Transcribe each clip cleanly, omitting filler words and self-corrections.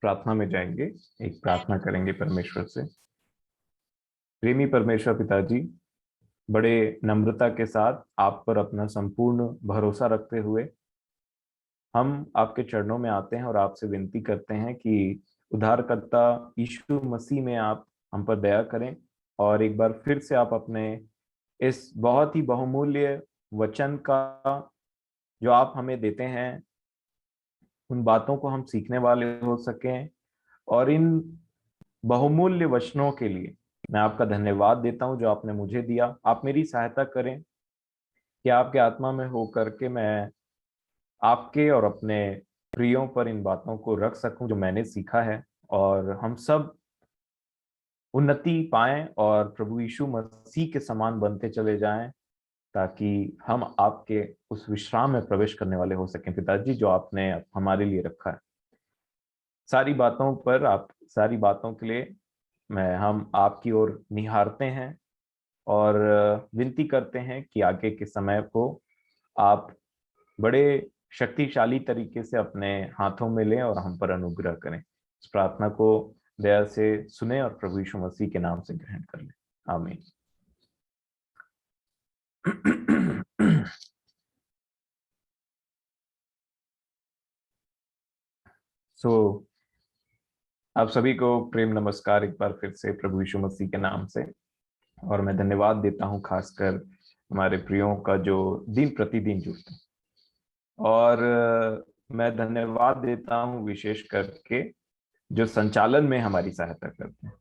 प्रार्थना में जाएंगे। एक प्रार्थना करेंगे परमेश्वर से। प्रेमी परमेश्वर पिताजी, बड़े नम्रता के साथ आप पर अपना संपूर्ण भरोसा रखते हुए हम आपके चरणों में आते हैं और आपसे विनती करते हैं कि उद्धारकर्ता यीशु मसीह में आप हम पर दया करें और एक बार फिर से आप अपने इस बहुत ही बहुमूल्य वचन का जो आप हमें देते हैं उन बातों को हम सीखने वाले हो सकें। और इन बहुमूल्य वचनों के लिए मैं आपका धन्यवाद देता हूं जो आपने मुझे दिया। आप मेरी सहायता करें कि आपके आत्मा में होकर के मैं आपके और अपने प्रियों पर इन बातों को रख सकूं जो मैंने सीखा है, और हम सब उन्नति पाएं और प्रभु यीशु मसीह के समान बनते चले जाएं, ताकि हम आपके उस विश्राम में प्रवेश करने वाले हो सकें पिताजी, जो आपने हमारे लिए रखा है। सारी बातों के लिए हम आपकी ओर निहारते हैं और विनती करते हैं कि आगे के समय को आप बड़े शक्तिशाली तरीके से अपने हाथों में लें और हम पर अनुग्रह करें। इस प्रार्थना को दया से सुने और प्रभु यीशु मसीह के नाम से ग्रहण कर लें। आमीन। आप सभी को प्रेम नमस्कार एक बार फिर से प्रभु यीशु मसीह के नाम से। और मैं धन्यवाद देता हूं खासकर हमारे प्रियों का जो दिन प्रतिदिन जुड़ते हैं, और मैं धन्यवाद देता हूं विशेष करके जो संचालन में हमारी सहायता करते हैं।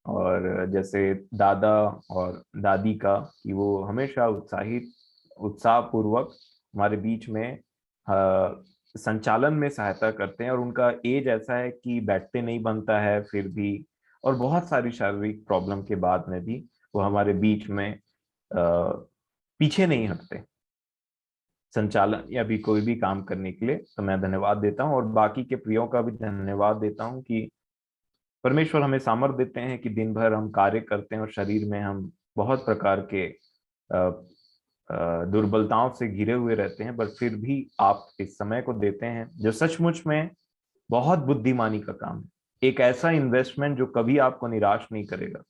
और जैसे दादा और दादी का कि वो हमेशा उत्साह पूर्वक हमारे बीच में संचालन में सहायता करते हैं, और उनका एज ऐसा है कि बैठते नहीं बनता है फिर भी, और बहुत सारी शारीरिक प्रॉब्लम के बाद में भी वो हमारे बीच में पीछे नहीं हटते संचालन या भी कोई भी काम करने के लिए। तो मैं धन्यवाद देता हूं और बाकी के प्रियों का भी धन्यवाद देता हूं कि परमेश्वर हमें सामर्थ्य देते हैं कि दिन भर हम कार्य करते हैं और शरीर में हम बहुत प्रकार के दुर्बलताओं से घिरे हुए रहते हैं, पर फिर भी आप इस समय को देते हैं जो सचमुच में बहुत बुद्धिमानी का काम है। एक ऐसा इन्वेस्टमेंट जो कभी आपको निराश नहीं करेगा,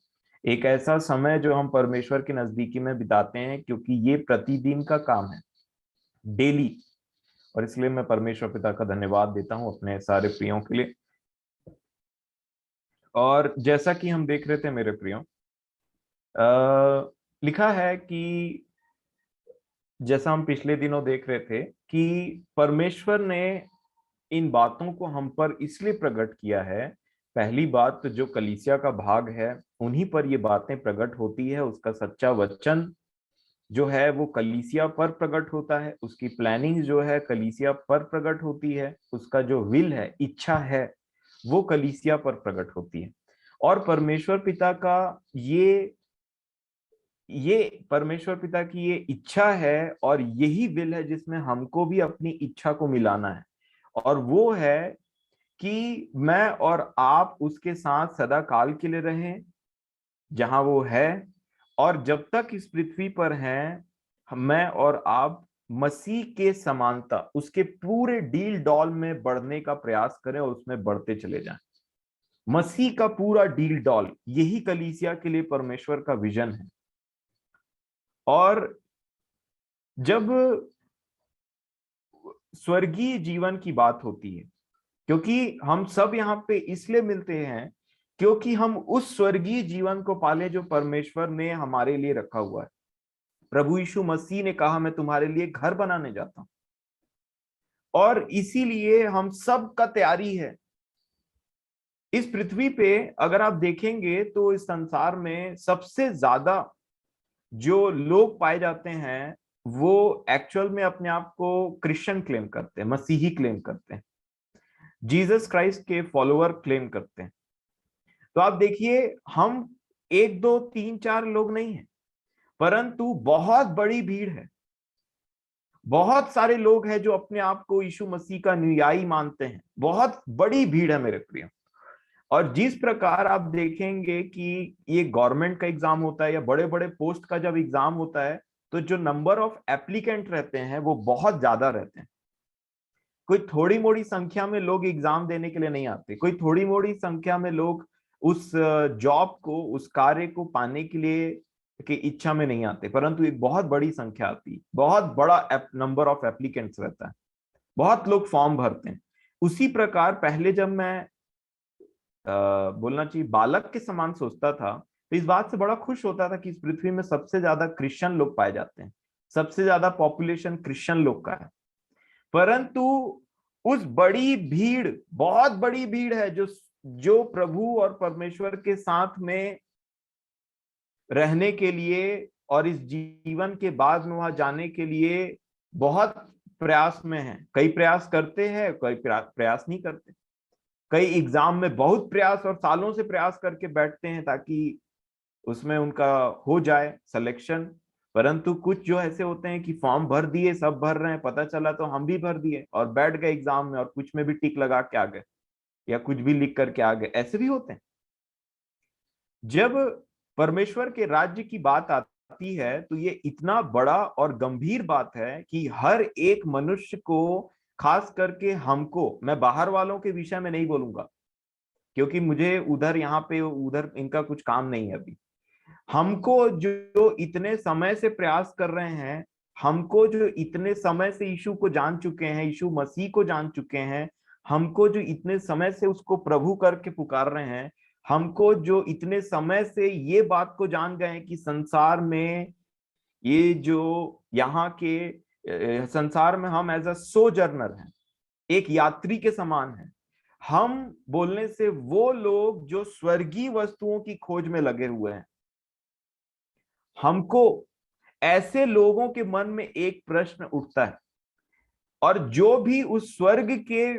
एक ऐसा समय जो हम परमेश्वर के नजदीकी में बिताते हैं, क्योंकि ये प्रतिदिन का काम है, डेली। और इसलिए मैं परमेश्वर पिता का धन्यवाद देता हूं अपने सारे प्रियों के लिए। और जैसा कि हम देख रहे थे मेरे प्रियो, लिखा है कि जैसा हम पिछले दिनों देख रहे थे कि परमेश्वर ने इन बातों को हम पर इसलिए प्रकट किया है। पहली बात तो जो कलीसिया का भाग है उन्हीं पर ये बातें प्रकट होती है। उसका सच्चा वचन जो है वो कलीसिया पर प्रकट होता है, उसकी प्लानिंग जो है कलीसिया पर प्रकट होती है, उसका जो विल है, इच्छा है, वो कलीसिया पर प्रकट होती है। और परमेश्वर पिता का ये परमेश्वर पिता की ये इच्छा है और यही विल है जिसमें हमको भी अपनी इच्छा को मिलाना है। और वो है कि मैं और आप उसके साथ सदा काल के लिए रहें जहां वो है, और जब तक इस पृथ्वी पर हैं मैं और आप मसीह के समानता, उसके पूरे डील डॉल में बढ़ने का प्रयास करें और उसमें बढ़ते चले जाएं। मसीह का पूरा डील डॉल, यही कलीसिया के लिए परमेश्वर का विजन है। और जब स्वर्गीय जीवन की बात होती है, क्योंकि हम सब यहाँ पे इसलिए मिलते हैं क्योंकि हम उस स्वर्गीय जीवन को पाले जो परमेश्वर ने हमारे लिए रखा हुआ है। प्रभु यीशु मसीह ने कहा मैं तुम्हारे लिए घर बनाने जाता हूं, और इसीलिए हम सब का तैयारी है। इस पृथ्वी पे अगर आप देखेंगे तो इस संसार में सबसे ज्यादा जो लोग पाए जाते हैं वो एक्चुअल में अपने आप को क्रिश्चियन क्लेम करते हैं, मसीही क्लेम करते हैं, जीसस क्राइस्ट के फॉलोअर क्लेम करते हैं। तो आप देखिए, हम एक दो तीन चार लोग नहीं हैं, परंतु बहुत बड़ी भीड़ है। बहुत सारे लोग हैं जो अपने आप को यीशु मसीह का अनुयायी मानते हैं। बहुत बड़ी भीड़ है मेरे प्रिय। और जिस प्रकार आप देखेंगे कि ये गवर्नमेंट का एग्जाम होता है या बड़े बड़े पोस्ट का जब एग्जाम होता है, तो जो नंबर ऑफ एप्लीकेंट रहते हैं वो बहुत ज्यादा रहते हैं। कोई थोड़ी मोड़ी संख्या में लोग एग्जाम देने के लिए नहीं आते, कोई थोड़ी मोड़ी संख्या में लोग उस जॉब को, उस कार्य को पाने के लिए की इच्छा में नहीं आते, परंतु एक बहुत बड़ी संख्या आती है, बहुत बड़ा नंबर ऑफ एप्लीकेंट्स रहता है, बहुत लोग फॉर्म भरते हैं। उसी प्रकार पहले जब मैं बोलना चाहिए बालक के समान सोचता था, तो इस बात से बड़ा खुश होता था कि इस पृथ्वी में सबसे ज्यादा क्रिश्चियन लोग पाए जाते हैं, सबसे ज्यादा पॉपुलेशन क्रिश्चियन लोग का है। परंतु उस बड़ी भीड़, बहुत बड़ी भीड़ है जो जो प्रभु और परमेश्वर के साथ में रहने के लिए और इस जीवन के बाद में वहां जाने के लिए बहुत प्रयास में है। कई प्रयास करते हैं, कई प्रयास नहीं करते, कई एग्जाम में बहुत प्रयास और सालों से प्रयास करके बैठते हैं ताकि उसमें उनका हो जाए सिलेक्शन। परंतु कुछ जो ऐसे होते हैं कि फॉर्म भर दिए, सब भर रहे हैं, पता चला तो हम भी भर दिए और बैठ गए एग्जाम में और कुछ में भी टिक लगा के आ गए या कुछ भी लिख करके आ गए, ऐसे भी होते हैं। जब परमेश्वर के राज्य की बात आती है तो ये इतना बड़ा और गंभीर बात है कि हर एक मनुष्य को, खास करके हमको, मैं बाहर वालों के विषय में नहीं बोलूंगा क्योंकि मुझे उधर यहाँ पे उधर इनका कुछ काम नहीं है अभी, हमको जो इतने समय से प्रयास कर रहे हैं, हमको जो इतने समय से यीशु को जान चुके हैं, यीशु मसीह को जान चुके हैं, हमको जो इतने समय से उसको प्रभु करके पुकार रहे हैं, हमको जो इतने समय से ये बात को जान गए हैं कि संसार में ये जो यहाँ के संसार में हम एज अ सोजर्नर हैं, एक यात्री के समान है। हम बोलने से वो लोग जो स्वर्गीय वस्तुओं की खोज में लगे हुए हैं, हमको ऐसे लोगों के मन में एक प्रश्न उठता है, और जो भी उस स्वर्ग के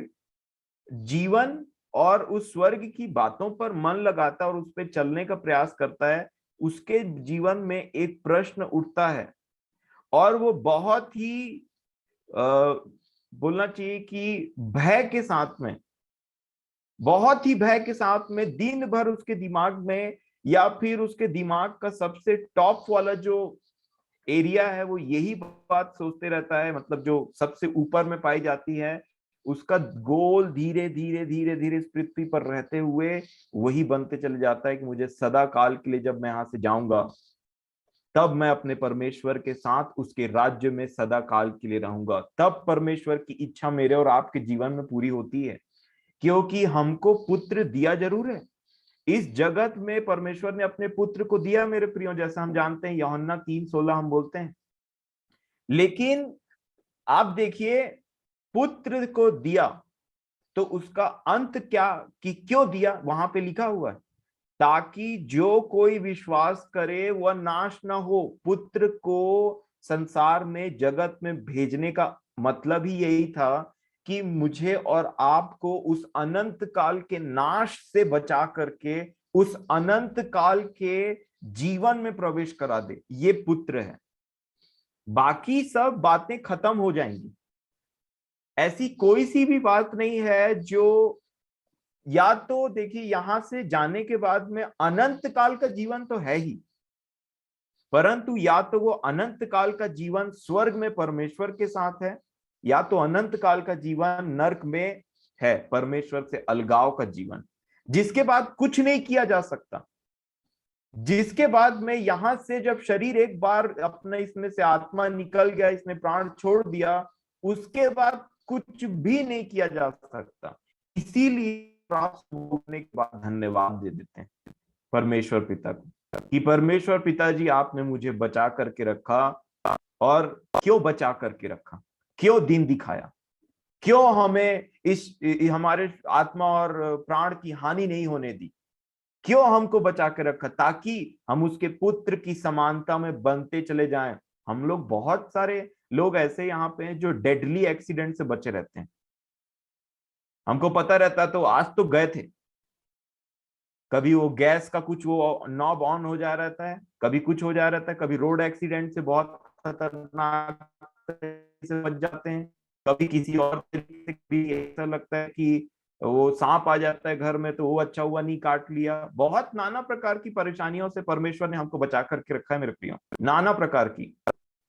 जीवन और उस स्वर्ग की बातों पर मन लगाता है और उस पर चलने का प्रयास करता है, उसके जीवन में एक प्रश्न उठता है और वो बहुत ही बोलना चाहिए कि भय के साथ में, बहुत ही भय के साथ में दिन भर उसके दिमाग में, या फिर उसके दिमाग का सबसे टॉप वाला जो एरिया है वो यही बात सोचते रहता है, मतलब जो सबसे ऊपर में पाई जाती है, उसका गोल धीरे धीरे धीरे धीरे इस पृथ्वी पर रहते हुए वही बनते चले जाता है कि मुझे सदा काल के लिए जब मैं यहां से जाऊंगा तब मैं अपने परमेश्वर के साथ उसके राज्य में सदा काल के लिए रहूंगा, तब परमेश्वर की इच्छा मेरे और आपके जीवन में पूरी होती है। क्योंकि हमको पुत्र दिया जरूर है, इस जगत में परमेश्वर ने अपने पुत्र को दिया मेरे प्रियो, जैसा हम जानते हैं यूहन्ना 3:16 हम बोलते हैं। लेकिन आप देखिए, पुत्र को दिया तो उसका अंत क्या, कि क्यों दिया, वहां पे लिखा हुआ है, ताकि जो कोई विश्वास करे वह नाश ना हो। पुत्र को संसार में, जगत में भेजने का मतलब ही यही था कि मुझे और आपको उस अनंत काल के नाश से बचा करके उस अनंत काल के जीवन में प्रवेश करा दे। ये पुत्र है, बाकी सब बातें खत्म हो जाएंगी। ऐसी कोई सी भी बात नहीं है जो, या तो देखिए यहां से जाने के बाद में अनंत काल का जीवन तो है ही, परंतु या तो वो अनंत काल का जीवन स्वर्ग में परमेश्वर के साथ है, या तो अनंत काल का जीवन नरक में है, परमेश्वर से अलगाव का जीवन, जिसके बाद कुछ नहीं किया जा सकता, जिसके बाद में यहां से जब शरीर एक बार अपने इसमें से आत्मा निकल गया, इसने प्राण छोड़ दिया, उसके बाद कुछ भी नहीं किया जा सकता। इसीलिए प्राप्त होने के बाद धन्यवाद दे देते हैं परमेश्वर पिता को कि परमेश्वर पिताजी आपने मुझे बचा करके रखा। और क्यों बचा करके रखा, क्यों दिन दिखाया, क्यों हमें हमारे आत्मा और प्राण की हानि नहीं होने दी, क्यों हमको बचा के रखा, ताकि हम उसके पुत्र की समानता में बनते चले जाएं। हम लोग, बहुत सारे लोग ऐसे यहाँ पे हैं जो डेडली एक्सीडेंट से बचे रहते हैं। हमको पता रहता तो आज तो गए थे, कभी वो गैस का कुछ वो नॉब ऑन हो जा रहता है, कभी कुछ हो जा रहता है, कभी रोड एक्सीडेंट से बहुत खतरनाक से बच जाते हैं, कभी किसी और तरीके से भी ऐसा लगता है कि वो सांप आ जाता है घर में तो वो अच्छा हुआ नहीं काट लिया। बहुत नाना प्रकार की परेशानियों से परमेश्वर ने हमको बचा करके रखा है मेरे प्रियो, नाना प्रकार की।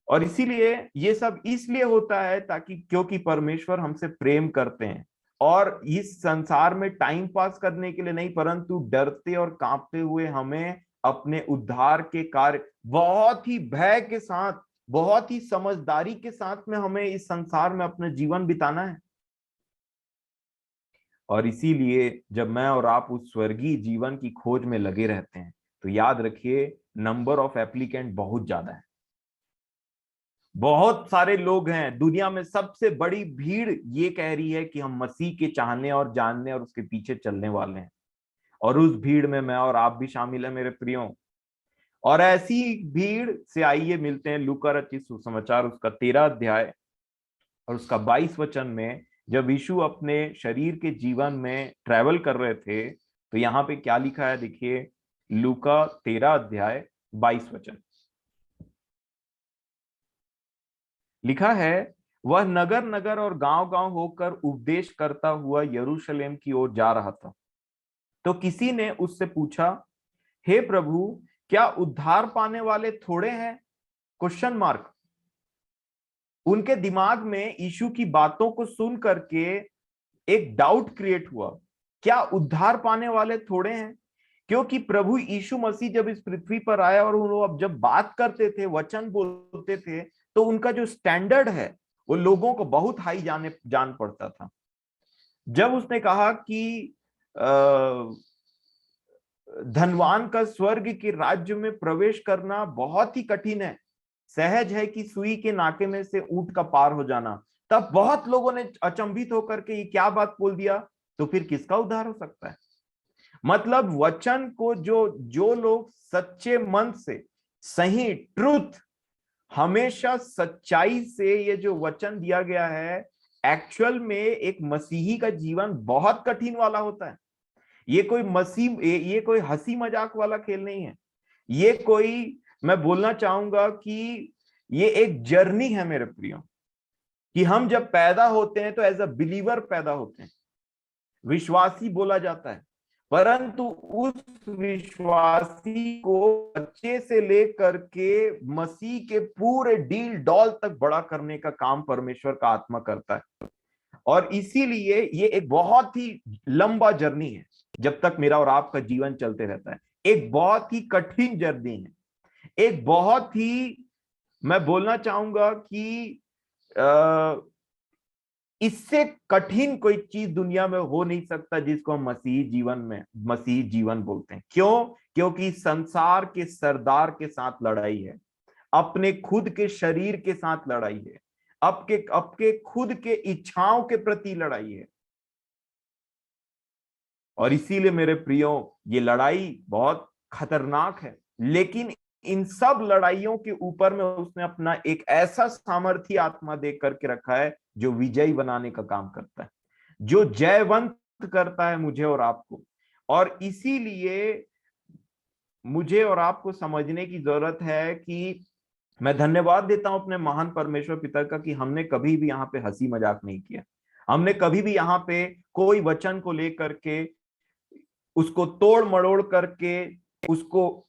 और इसीलिए ये सब इसलिए होता है ताकि क्योंकि परमेश्वर हमसे प्रेम करते हैं, और इस संसार में टाइम पास करने के लिए नहीं, परंतु डरते और कांपते हुए हमें अपने उद्धार के कार्य बहुत ही भय के साथ, बहुत ही समझदारी के साथ में हमें इस संसार में अपना जीवन बिताना है। और इसीलिए जब मैं और आप उस स्वर्गीय जीवन की खोज में लगे रहते हैं, तो याद रखिए नंबर ऑफ एप्लीकेंट बहुत ज्यादा है। बहुत सारे लोग हैं दुनिया में, सबसे बड़ी भीड़ ये कह रही है कि हम मसीह के चाहने और जानने और उसके पीछे चलने वाले हैं, और उस भीड़ में मैं और आप भी शामिल है मेरे प्रियो। और ऐसी भीड़ से आइए मिलते हैं लूका रचित सुसमाचार उसका 13 अध्याय और उसका 22 वचन में। जब यीशु अपने शरीर के जीवन में ट्रैवल कर रहे थे, तो यहाँ पे क्या लिखा है देखिए, लूका 13 अध्याय 22 वचन लिखा है, वह नगर नगर और गांव गांव होकर उपदेश करता हुआ यरूशलेम की ओर जा रहा था। तो किसी ने उससे पूछा, हे प्रभु, क्या उद्धार पाने वाले थोड़े हैं? Question mark. उनके दिमाग में यीशु की बातों को सुन करके एक डाउट क्रिएट हुआ, क्या उद्धार पाने वाले थोड़े हैं? क्योंकि प्रभु यीशु मसीह जब इस पृथ्वी पर आया और वो अब जब बात करते थे, वचन बोलते थे, तो उनका जो स्टैंडर्ड है वो लोगों को बहुत हाई जान पड़ता था। जब उसने कहा कि धनवान का स्वर्ग के राज्य में प्रवेश करना बहुत ही कठिन है, सहज है कि सुई के नाके में से ऊंट का पार हो जाना, तब बहुत लोगों ने अचंभित होकर के ये क्या बात बोल दिया, तो फिर किसका उद्धार हो सकता है? मतलब वचन को जो जो लोग सच्चे मन से, सही ट्रुथ, हमेशा सच्चाई से ये जो वचन दिया गया है, एक्चुअल में एक मसीही का जीवन बहुत कठिन वाला होता है। ये कोई ये कोई हंसी मजाक वाला खेल नहीं है। ये कोई, मैं बोलना चाहूंगा कि ये एक जर्नी है मेरे प्रियो, कि हम जब पैदा होते हैं तो एज अ बिलीवर पैदा होते हैं, विश्वासी बोला जाता है, परंतु उस विश्वासी को बच्चे से लेकर के मसीह के पूरे डील डॉल तक बड़ा करने का काम परमेश्वर का आत्मा करता है। और इसीलिए ये एक बहुत ही लंबा जर्नी है, जब तक मेरा और आपका जीवन चलते रहता है। एक बहुत ही कठिन जर्नी है, एक बहुत ही, मैं बोलना चाहूंगा कि इससे कठिन कोई चीज दुनिया में हो नहीं सकता जिसको हम मसीही जीवन बोलते हैं। क्यों? क्योंकि संसार के सरदार के साथ लड़ाई है, अपने खुद के शरीर के साथ लड़ाई है, आपके आपके खुद के इच्छाओं के प्रति लड़ाई है। और इसीलिए मेरे प्रियो, ये लड़ाई बहुत खतरनाक है, लेकिन इन सब लड़ाइयों के ऊपर में उसने अपना एक ऐसा सामर्थ्य आत्मा दे करके रखा है जो विजयी बनाने का काम करता है, जो जयवंत करता है मुझे और आपको। और इसीलिए मुझे और आपको समझने की जरूरत है कि मैं धन्यवाद देता हूं अपने महान परमेश्वर पिता का कि हमने कभी भी यहाँ पे हंसी मजाक नहीं किया। हमने कभी भी यहाँ पे कोई वचन को लेकर के उसको तोड़ मड़ोड़ करके उसको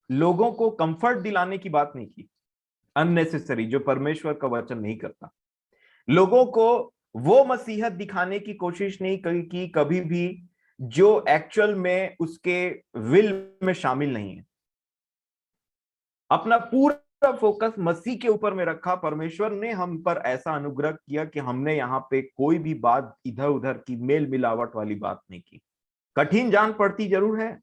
लोगों को कंफर्ट दिलाने की बात नहीं की, अननेसेसरी, जो परमेश्वर का वचन नहीं करता। लोगों को वो मसीहत दिखाने की कोशिश नहीं की कभी भी जो एक्चुअल में उसके विल में शामिल नहीं है। अपना पूरा फोकस मसीह के ऊपर में रखा। परमेश्वर ने हम पर ऐसा अनुग्रह किया कि हमने यहाँ पे कोई भी बात इधर उधर की मेल मिलावट वाली बात नहीं की। कठिन जान पड़ती जरूर है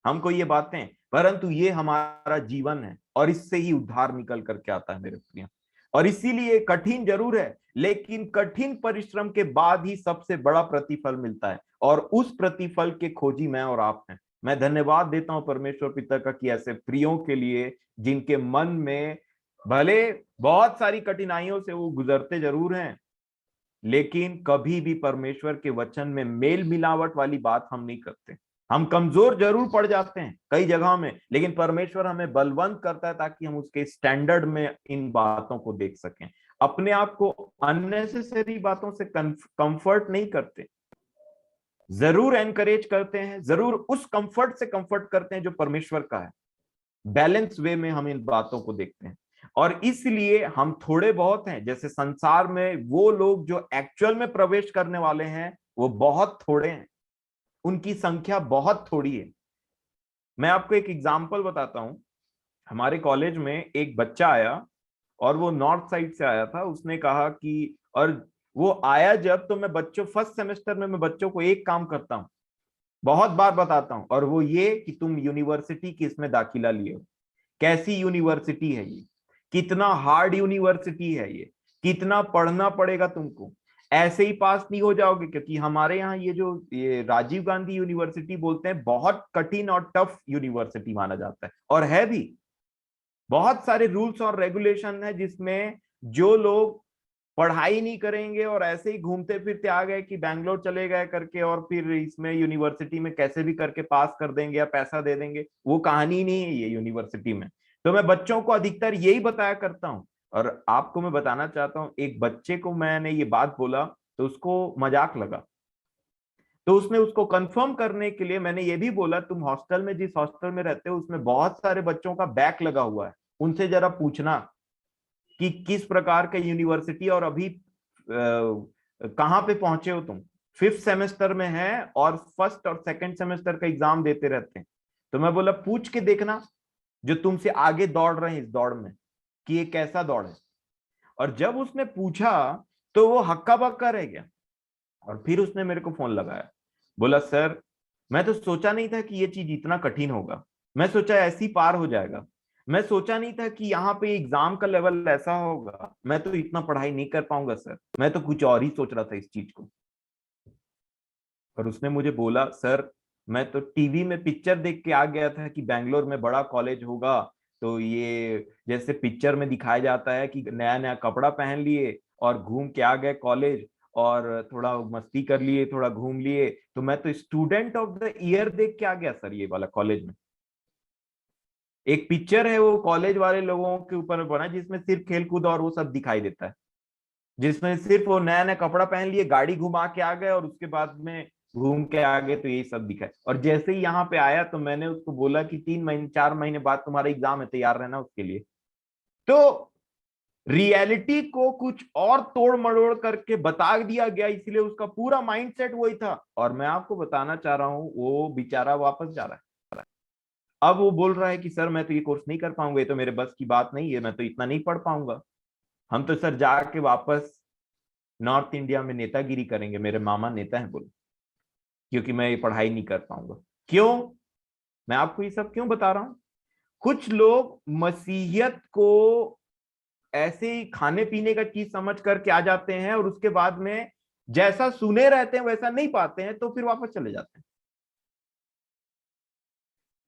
हमको ये बातें, परंतु ये हमारा जीवन है और इससे ही उद्धार निकल करके आता है मेरे प्रिय। और इसीलिए कठिन जरूर है, लेकिन कठिन परिश्रम के बाद ही सबसे बड़ा प्रतिफल मिलता है, और उस प्रतिफल के खोजी मैं और आप हैं। मैं धन्यवाद देता हूं परमेश्वर पिता का कि ऐसे प्रियों के लिए जिनके मन में भले बहुत सारी कठिनाइयों से वो गुजरते जरूर हैं, लेकिन कभी भी परमेश्वर के वचन में मेल मिलावट वाली बात हम नहीं करते। हम कमजोर जरूर पड़ जाते हैं कई जगहों में, लेकिन परमेश्वर हमें बलवंत करता है ताकि हम उसके स्टैंडर्ड में इन बातों को देख सकें। अपने आप को अननेसेसरी बातों से कंफर्ट नहीं करते। जरूर एनकरेज करते हैं, जरूर उस कंफर्ट से कंफर्ट करते हैं जो परमेश्वर का है। बैलेंस वे में हम इन बातों को देखते हैं, और इसलिए हम थोड़े बहुत हैं। जैसे संसार में वो लोग जो एक्चुअल में प्रवेश करने वाले हैं वो बहुत थोड़े हैं, उनकी संख्या बहुत थोड़ी है। मैं आपको एक एग्जांपल बताता हूं। हमारे कॉलेज में एक बच्चा आया, और वो नॉर्थ साइड से आया था। उसने कहा कि, और वो आया जब, तो मैं बच्चों फर्स्ट सेमेस्टर में मैं बच्चों को एक काम करता हूं, बहुत बार बताता हूं, और वो ये कि तुम यूनिवर्सिटी किस में दाखिला लिए हो, कैसी यूनिवर्सिटी है ये, कितना हार्ड यूनिवर्सिटी है ये, कितना पढ़ना पड़ेगा तुमको। ऐसे ही पास नहीं हो जाओगे, क्योंकि हमारे यहाँ ये राजीव गांधी यूनिवर्सिटी बोलते हैं, बहुत कठिन और टफ यूनिवर्सिटी माना जाता है, और है भी। बहुत सारे रूल्स और रेगुलेशन है, जिसमें जो लोग पढ़ाई नहीं करेंगे और ऐसे ही घूमते फिरते आ गए कि बैंगलोर चले गए करके, और फिर इसमें यूनिवर्सिटी में कैसे भी करके पास कर देंगे या पैसा दे देंगे, वो कहानी नहीं है ये यूनिवर्सिटी में। तो मैं बच्चों को अधिकतर यही बताया करता हूँ। और आपको मैं बताना चाहता हूँ, एक बच्चे को मैंने ये बात बोला तो उसको मजाक लगा। तो उसने, उसको कंफर्म करने के लिए मैंने ये भी बोला, तुम हॉस्टल में, जिस हॉस्टल में रहते हो उसमें बहुत सारे बच्चों का बैक लगा हुआ है, उनसे जरा पूछना कि किस प्रकार का यूनिवर्सिटी, और अभी कहाँ पे पहुंचे हो तुम। फिफ्थ सेमेस्टर में है, और फर्स्ट और सेकंड सेमेस्टर का एग्जाम देते रहते हैं। तो मैं बोला पूछ के देखना जो तुमसे आगे दौड़ रहे हैं इस दौड़ में, कि ये कैसा दौड़ है। और जब उसने पूछा तो वो हक्का बक्का रह गया, और फिर उसने मेरे को फोन लगाया। बोला सर, मैं तो सोचा नहीं था कि ये चीज इतना कठिन होगा, मैं सोचा ऐसी पार हो जाएगा, मैं सोचा नहीं था कि यहाँ पे एग्जाम का लेवल ऐसा होगा, मैं तो इतना पढ़ाई नहीं कर पाऊंगा सर, मैं तो कुछ और ही सोच रहा था इस चीज को। और उसने मुझे बोला सर, मैं तो टीवी में पिक्चर देख के आ गया था कि बैंगलोर में बड़ा कॉलेज होगा, तो ये जैसे पिक्चर में दिखाया जाता है कि नया नया कपड़ा पहन लिए और घूम के आ गए कॉलेज, और थोड़ा मस्ती कर लिए, थोड़ा घूम लिए, तो मैं तो स्टूडेंट ऑफ द ईयर देख के आ गया सर ये वाला कॉलेज में। एक पिक्चर है वो कॉलेज वाले लोगों के ऊपर बना, जिसमें सिर्फ खेल कूद और वो सब दिखाई देता है, जिसमें सिर्फ वो नया नया कपड़ा पहन लिए, गाड़ी घुमा के आ गए, और उसके बाद में घूम के आ गए, तो यही सब दिखा है। और जैसे ही यहाँ पे आया तो मैंने उसको बोला कि 3 महीने 4 महीने बाद तुम्हारा एग्जाम है, तैयार रहना उसके लिए। तो रियलिटी को कुछ और तोड़ मड़ोड़ करके बता दिया गया, इसलिए उसका पूरा माइंडसेट वही था। और मैं आपको बताना चाह रहा हूँ, वो बेचारा वापस जा रहा है। अब वो बोल रहा है कि सर मैं तो ये कोर्स नहीं कर पाऊंगा, ये तो मेरे बस की बात नहीं है, मैं तो इतना नहीं पढ़ पाऊंगा। हम तो सर जाके वापस नॉर्थ इंडिया में नेतागिरी करेंगे, मेरे मामा नेता हैं बोले, क्योंकि मैं ये पढ़ाई नहीं कर पाऊंगा। क्यों? मैं आपको ये सब क्यों बता रहा हूं? कुछ लोग मसीहियत को ऐसे ही खाने पीने का चीज समझ करके आ जाते हैं, और उसके बाद में जैसा सुने रहते हैं वैसा नहीं पाते हैं, तो फिर वापस चले जाते हैं।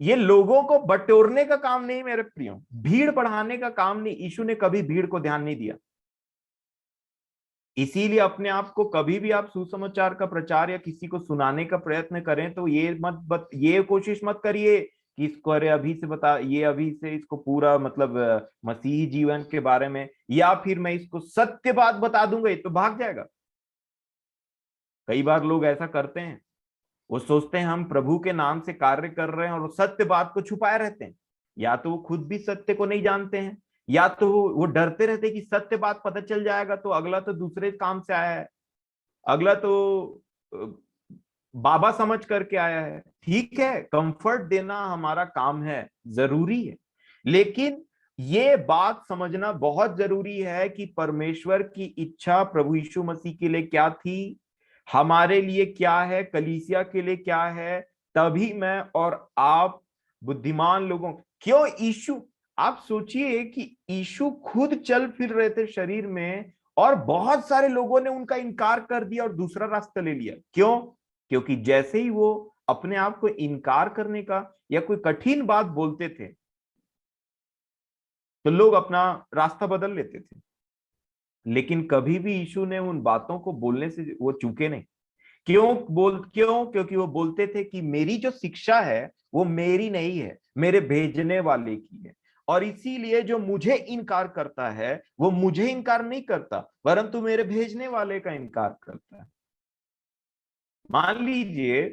ये लोगों को बटोरने का काम नहीं मेरे प्रियो, भीड़ बढ़ाने का काम नहीं। यीशु ने कभी भीड़ को ध्यान नहीं दिया। इसीलिए अपने आप को कभी भी आप सुसमाचार का प्रचार या किसी को सुनाने का प्रयत्न करें तो ये कोशिश मत करिए कि इसको, अरे अभी से बता, ये अभी से इसको पूरा मतलब मसीही जीवन के बारे में, या फिर मैं इसको सत्य बात बता दूंगा ये तो भाग जाएगा। कई बार लोग ऐसा करते हैं, वो सोचते हैं हम प्रभु के नाम से कार्य कर रहे हैं, और वो सत्य बात को छुपाए रहते हैं। या तो वो खुद भी सत्य को नहीं जानते हैं, या तो वो डरते रहते हैं कि सत्य बात पता चल जाएगा तो अगला तो दूसरे काम से आया है, अगला तो अ, बाबा समझ करके आया है। ठीक है, कंफर्ट देना हमारा काम है, जरूरी है, लेकिन ये बात समझना बहुत जरूरी है कि परमेश्वर की इच्छा प्रभु यीशु मसीह के लिए क्या थी, हमारे लिए क्या है, कलीसिया के लिए क्या है। तभी मैं और आप बुद्धिमान लोगों, क्यों यीशु, आप सोचिए कि यीशु खुद चल फिर रहे थे शरीर में, और बहुत सारे लोगों ने उनका इनकार कर दिया और दूसरा रास्ता ले लिया। क्यों? क्योंकि जैसे ही वो अपने आप को इनकार करने का या कोई कठिन बात बोलते थे, तो लोग अपना रास्ता बदल लेते थे। लेकिन कभी भी यीशु ने उन बातों को बोलने से वो चूके नहीं। क्यों? क्योंकि वो बोलते थे कि मेरी जो शिक्षा है वो मेरी नहीं है, मेरे भेजने वाले की है। और इसीलिए जो मुझे इनकार करता है वो मुझे इनकार नहीं करता, परंतु मेरे भेजने वाले का इनकार करता है। मान लीजिए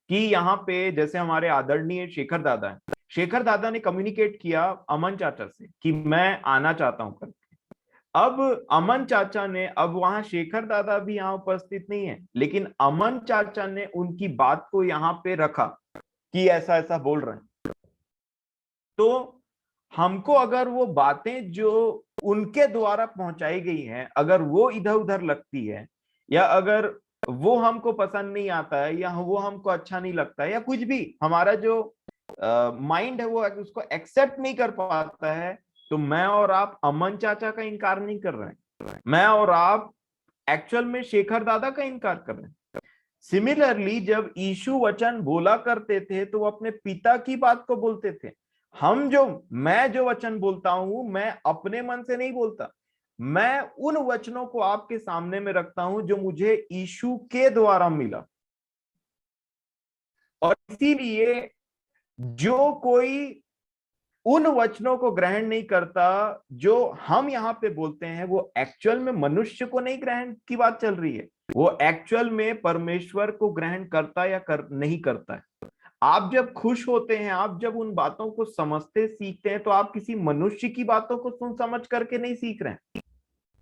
कि यहाँ पे जैसे हमारे आदरणीय शेखर दादा हैं, शेखर दादा ने कम्युनिकेट किया अमन चाचा से कि मैं आना चाहता हूं करके। अब अमन चाचा ने, अब वहां शेखर दादा भी यहाँ उपस्थित नहीं है, लेकिन अमन चाचा ने उनकी बात को यहाँ पे रखा कि ऐसा ऐसा बोल रहे हैं। तो हमको अगर वो बातें जो उनके द्वारा पहुंचाई गई हैं अगर वो इधर उधर लगती है, या अगर वो हमको पसंद नहीं आता है, या वो हमको अच्छा नहीं लगता है, या कुछ भी हमारा जो माइंड है वो उसको एक्सेप्ट नहीं कर पाता है, तो मैं और आप अमन चाचा का इनकार नहीं कर रहे हैं, मैं और आप एक्चुअल में शेखर दादा का इनकार कर रहे हैं। सिमिलरली जब यीशु वचन बोला करते थे तो वो अपने पिता की बात को बोलते थे। मैं जो वचन बोलता हूं मैं अपने मन से नहीं बोलता, मैं उन वचनों को आपके सामने में रखता हूं जो मुझे यीशु के द्वारा मिला। और इसीलिए जो कोई उन वचनों को ग्रहण नहीं करता जो हम यहाँ पे बोलते हैं, वो एक्चुअल में मनुष्य को नहीं ग्रहण की बात चल रही है, वो एक्चुअल में परमेश्वर को ग्रहण करता या नहीं करता है। आप जब खुश होते हैं, आप जब उन बातों को समझते सीखते हैं, तो आप किसी मनुष्य की बातों को सुन समझ करके नहीं सीख रहे हैं,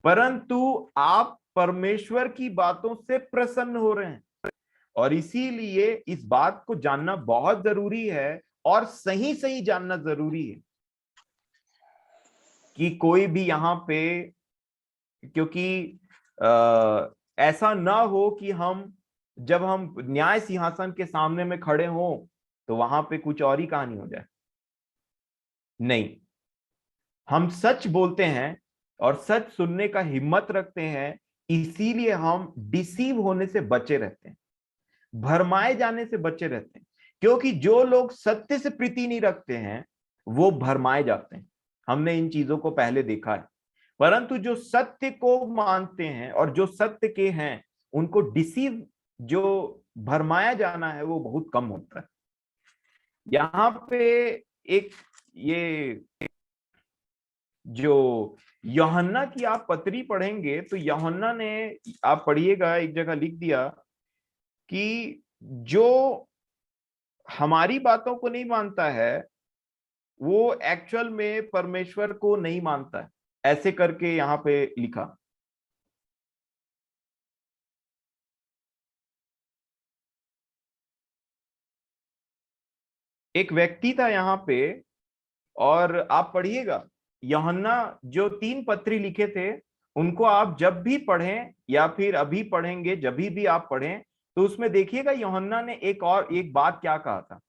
परंतु आप परमेश्वर की बातों से प्रसन्न हो रहे हैं। और इसीलिए इस बात को जानना बहुत जरूरी है और सही सही जानना जरूरी है कि कोई भी यहाँ पे, क्योंकि ऐसा ना हो कि जब हम न्याय सिंहासन के सामने में खड़े हों तो वहां पे कुछ और ही कहानी हो जाए। नहीं, हम सच बोलते हैं और सच सुनने का हिम्मत रखते हैं, इसीलिए हम डिसीव होने से बचे रहते हैं, भरमाए जाने से बचे रहते हैं। क्योंकि जो लोग सत्य से प्रीति नहीं रखते हैं वो भरमाए जाते हैं, हमने इन चीजों को पहले देखा है। परंतु जो सत्य को मानते हैं और जो सत्य के हैं, उनको डिसीव, जो भरमाया जाना है, वो बहुत कम होता है। यहाँ पे एक, ये जो यूहन्ना की आप पत्री पढ़ेंगे तो यूहन्ना ने, आप पढ़िएगा, एक जगह लिख दिया कि जो हमारी बातों को नहीं मानता है वो एक्चुअल में परमेश्वर को नहीं मानता है, ऐसे करके यहाँ पे लिखा। एक व्यक्ति था यहाँ पे, और आप पढ़िएगा, यूहन्ना जो 3 पत्री लिखे थे उनको आप जब भी पढ़ें या फिर अभी पढ़ेंगे, जब भी आप पढ़ें, तो उसमें देखिएगा यूहन्ना ने एक बात क्या कहा था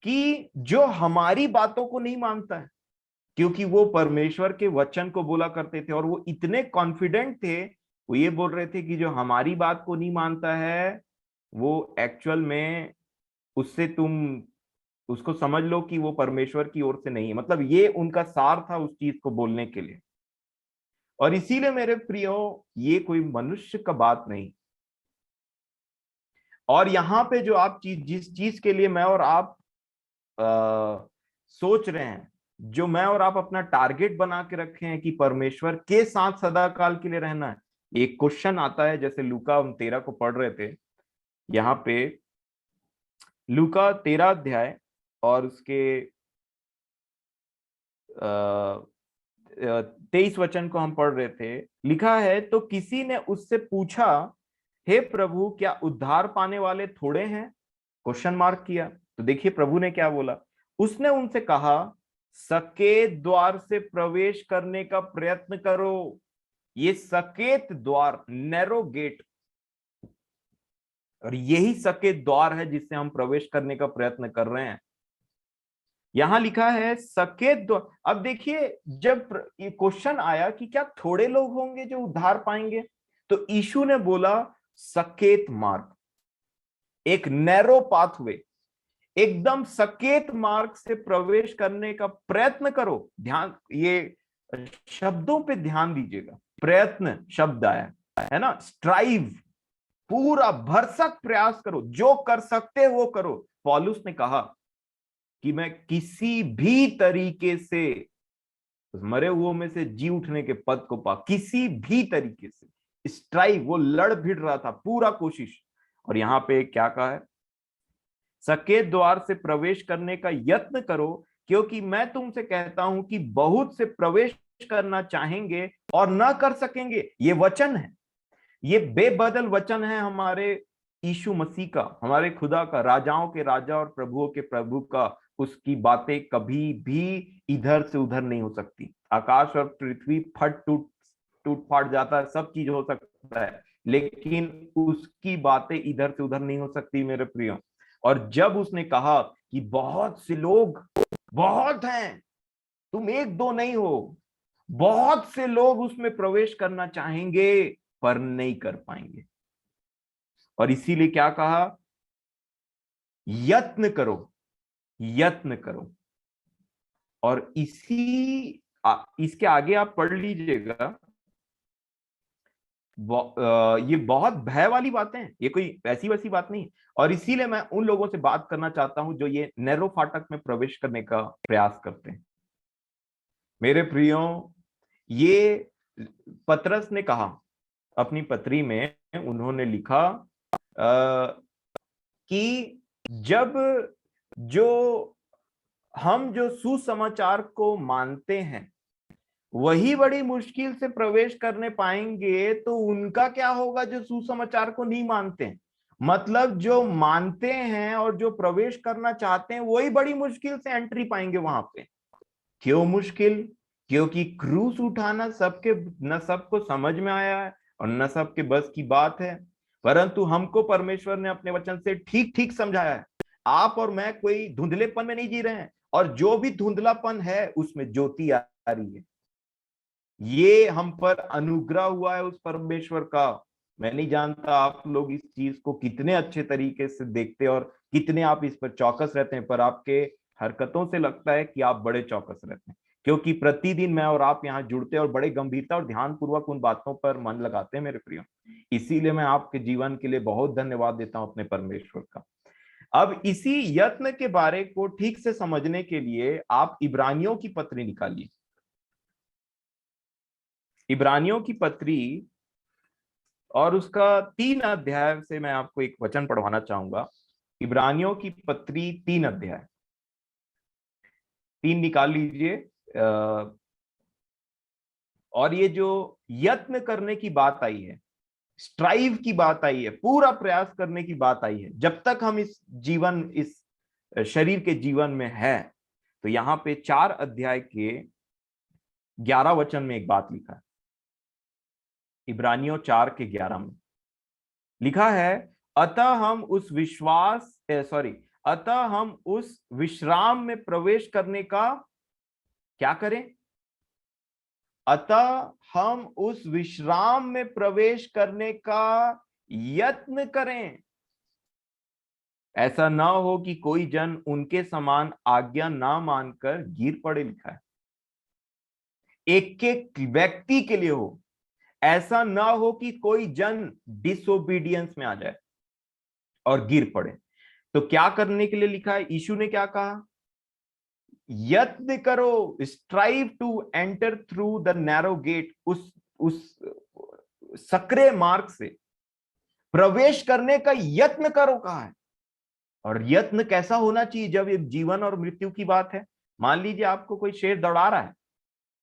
कि जो हमारी बातों को नहीं मानता है, क्योंकि वो परमेश्वर के वचन को बोला करते थे और वो इतने कॉन्फिडेंट थे, वो ये बोल रहे थे कि जो हमारी बात को नहीं मानता है वो एक्चुअल में उससे तुम उसको समझ लो कि वो परमेश्वर की ओर से नहीं है। मतलब ये उनका सार था उस चीज को बोलने के लिए। और इसीलिए मेरे प्रियो, ये कोई मनुष्य का बात नहीं। और यहाँ पे जो आप जिस चीज के लिए मैं और आप सोच रहे हैं, जो मैं और आप अपना टारगेट बना के रखे हैं कि परमेश्वर के साथ सदा काल के लिए रहना है, एक क्वेश्चन आता है, जैसे लूका 13 को पढ़ रहे थे, यहाँ पे लूका 13 अध्याय और उसके 23 वचन को हम पढ़ रहे थे। लिखा है, तो किसी ने उससे पूछा, हे प्रभु, क्या उद्धार पाने वाले थोड़े हैं? क्वेश्चन मार्क किया। तो देखिए प्रभु ने क्या बोला। उसने उनसे कहा, सकेत द्वार से प्रवेश करने का प्रयत्न करो। ये सकेत द्वार, नैरो गेट, और यही सकेत द्वार है जिससे हम प्रवेश करने का प्रयत्न कर रहे हैं। यहां लिखा है सकेत द्वार। अब देखिए, जब ये क्वेश्चन आया कि क्या थोड़े लोग होंगे जो उद्धार पाएंगे, तो यीशु ने बोला सकेत मार्ग, एक नैरो पाथवे, एकदम सकेत मार्ग से प्रवेश करने का प्रयत्न करो। ध्यान, ये शब्दों पे ध्यान दीजिएगा, प्रयत्न शब्द आया है ना, स्ट्राइव, पूरा भरसक प्रयास करो, जो कर सकते वो करो। पौलुस ने कहा कि मैं किसी भी तरीके से मरे हुओं में से जी उठने के पद को पा, किसी भी तरीके से, स्ट्राइव, वो लड़ भिड़ रहा था, पूरा कोशिश। और यहाँ पे क्या कहा है, सकेत द्वार से प्रवेश करने का यत्न करो, क्योंकि मैं तुमसे कहता हूं कि बहुत से प्रवेश करना चाहेंगे और न कर सकेंगे। ये वचन है, ये बेबदल वचन है हमारे यीशु मसीह का, हमारे खुदा का, राजाओं के राजा और प्रभुओं के प्रभु का। उसकी बातें कभी भी इधर से उधर नहीं हो सकती। आकाश और पृथ्वी फट टूट टूट फाट जाता है, सब चीज हो सकता है, लेकिन उसकी बातें इधर से उधर नहीं हो सकती मेरे प्रियो। और जब उसने कहा कि बहुत से लोग, बहुत हैं, तुम एक दो नहीं हो, बहुत से लोग उसमें प्रवेश करना चाहेंगे पर नहीं कर पाएंगे। और इसीलिए क्या कहा, यत्न करो, यत्न करो। और इसके आगे आप पढ़ लीजिएगा, ये बहुत भय वाली बातें हैं, ये कोई ऐसी वैसी बात नहीं। और इसीलिए मैं उन लोगों से बात करना चाहता हूं जो ये नैरो फाटक में प्रवेश करने का प्रयास करते हैं। मेरे प्रियो, ये पतरस ने कहा अपनी पत्री में, उन्होंने लिखा कि जब हम जो सुसमाचार को मानते हैं वही बड़ी मुश्किल से प्रवेश करने पाएंगे, तो उनका क्या होगा जो सुसमाचार को नहीं मानते हैं। मतलब जो मानते हैं और जो प्रवेश करना चाहते हैं वही बड़ी मुश्किल से एंट्री पाएंगे वहां पे। क्यों मुश्किल? क्योंकि क्रूस उठाना न सबको समझ में आया है और न सबके बस की बात है। परंतु हमको परमेश्वर ने अपने वचन से ठीक ठीक समझाया है। आप और मैं कोई धुंधलेपन में नहीं जी रहे हैं, और जो भी धुंधलापन है उसमें ज्योति आ रही है। ये हम पर अनुग्रह हुआ है उस परमेश्वर का। मैं नहीं जानता आप लोग इस चीज को कितने अच्छे तरीके से देखते और कितने आप इस पर चौकस रहते हैं, पर आपके हरकतों से लगता है कि आप बड़े चौकस रहते हैं, क्योंकि प्रतिदिन मैं और आप यहाँ जुड़ते हैं और बड़े गंभीरता और ध्यान पूर्वक उन बातों पर मन लगाते हैं मेरे प्रियो। इसीलिए मैं आपके जीवन के लिए बहुत धन्यवाद देता हूं अपने परमेश्वर का। अब इसी यत्न के बारे को ठीक से समझने के लिए आप इब्रानियों की पत्री निकालिए। इब्रानियों की पत्री और उसका 3 अध्याय से मैं आपको एक वचन पढ़वाना चाहूंगा। इब्रानियों की पत्री 3 अध्याय, 3 निकाल लीजिए। और ये जो यत्न करने की बात आई है, स्ट्राइव की बात आई है, पूरा प्रयास करने की बात आई है, जब तक हम इस शरीर के जीवन में है, तो यहाँ पे 4 अध्याय के 11 वचन में एक बात लिखा है। इब्रानियों 4 के 11 में लिखा है, अतः हम उस विश्राम में प्रवेश करने का क्या करें? अतः हम उस विश्राम में प्रवेश करने का यत्न करें, ऐसा ना हो कि कोई जन उनके समान आज्ञा ना मानकर गिर पड़े। लिखा है एक एक व्यक्ति के लिए हो, ऐसा ना हो कि कोई जन डिसोबीडियंस में आ जाए और गिर पड़े। तो क्या करने के लिए लिखा है? यीशु ने क्या कहा? यत्न करो, strive to enter through the narrow gate, उस सक्रिय मार्ग से प्रवेश करने का यत्न करो कहा है। और यत्न कैसा होना चाहिए? जब ये जीवन और मृत्यु की बात है, मान लीजिए आपको कोई शेर दौड़ा रहा है,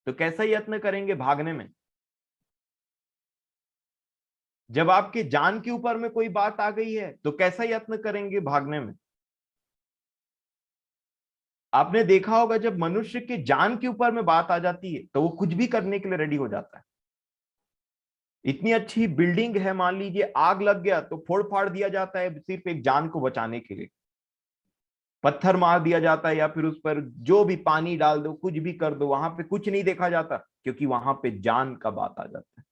तो कैसा यत्न करेंगे भागने में? जब आपके जान के ऊपर में कोई बात आ गई है, तो कैसा यत्न करेंगे भागने में? आपने देखा होगा जब मनुष्य के जान के ऊपर में बात आ जाती है तो वो कुछ भी करने के लिए रेडी हो जाता है। इतनी अच्छी बिल्डिंग है, मान लीजिए आग लग गया तो फोड़ फाड़ दिया जाता है सिर्फ एक जान को बचाने के लिए। पत्थर मार दिया जाता है या फिर उस पर जो भी पानी डाल दो, कुछ भी कर दो, वहां पे कुछ नहीं देखा जाता, क्योंकि वहां पे जान का बात आ जाता है।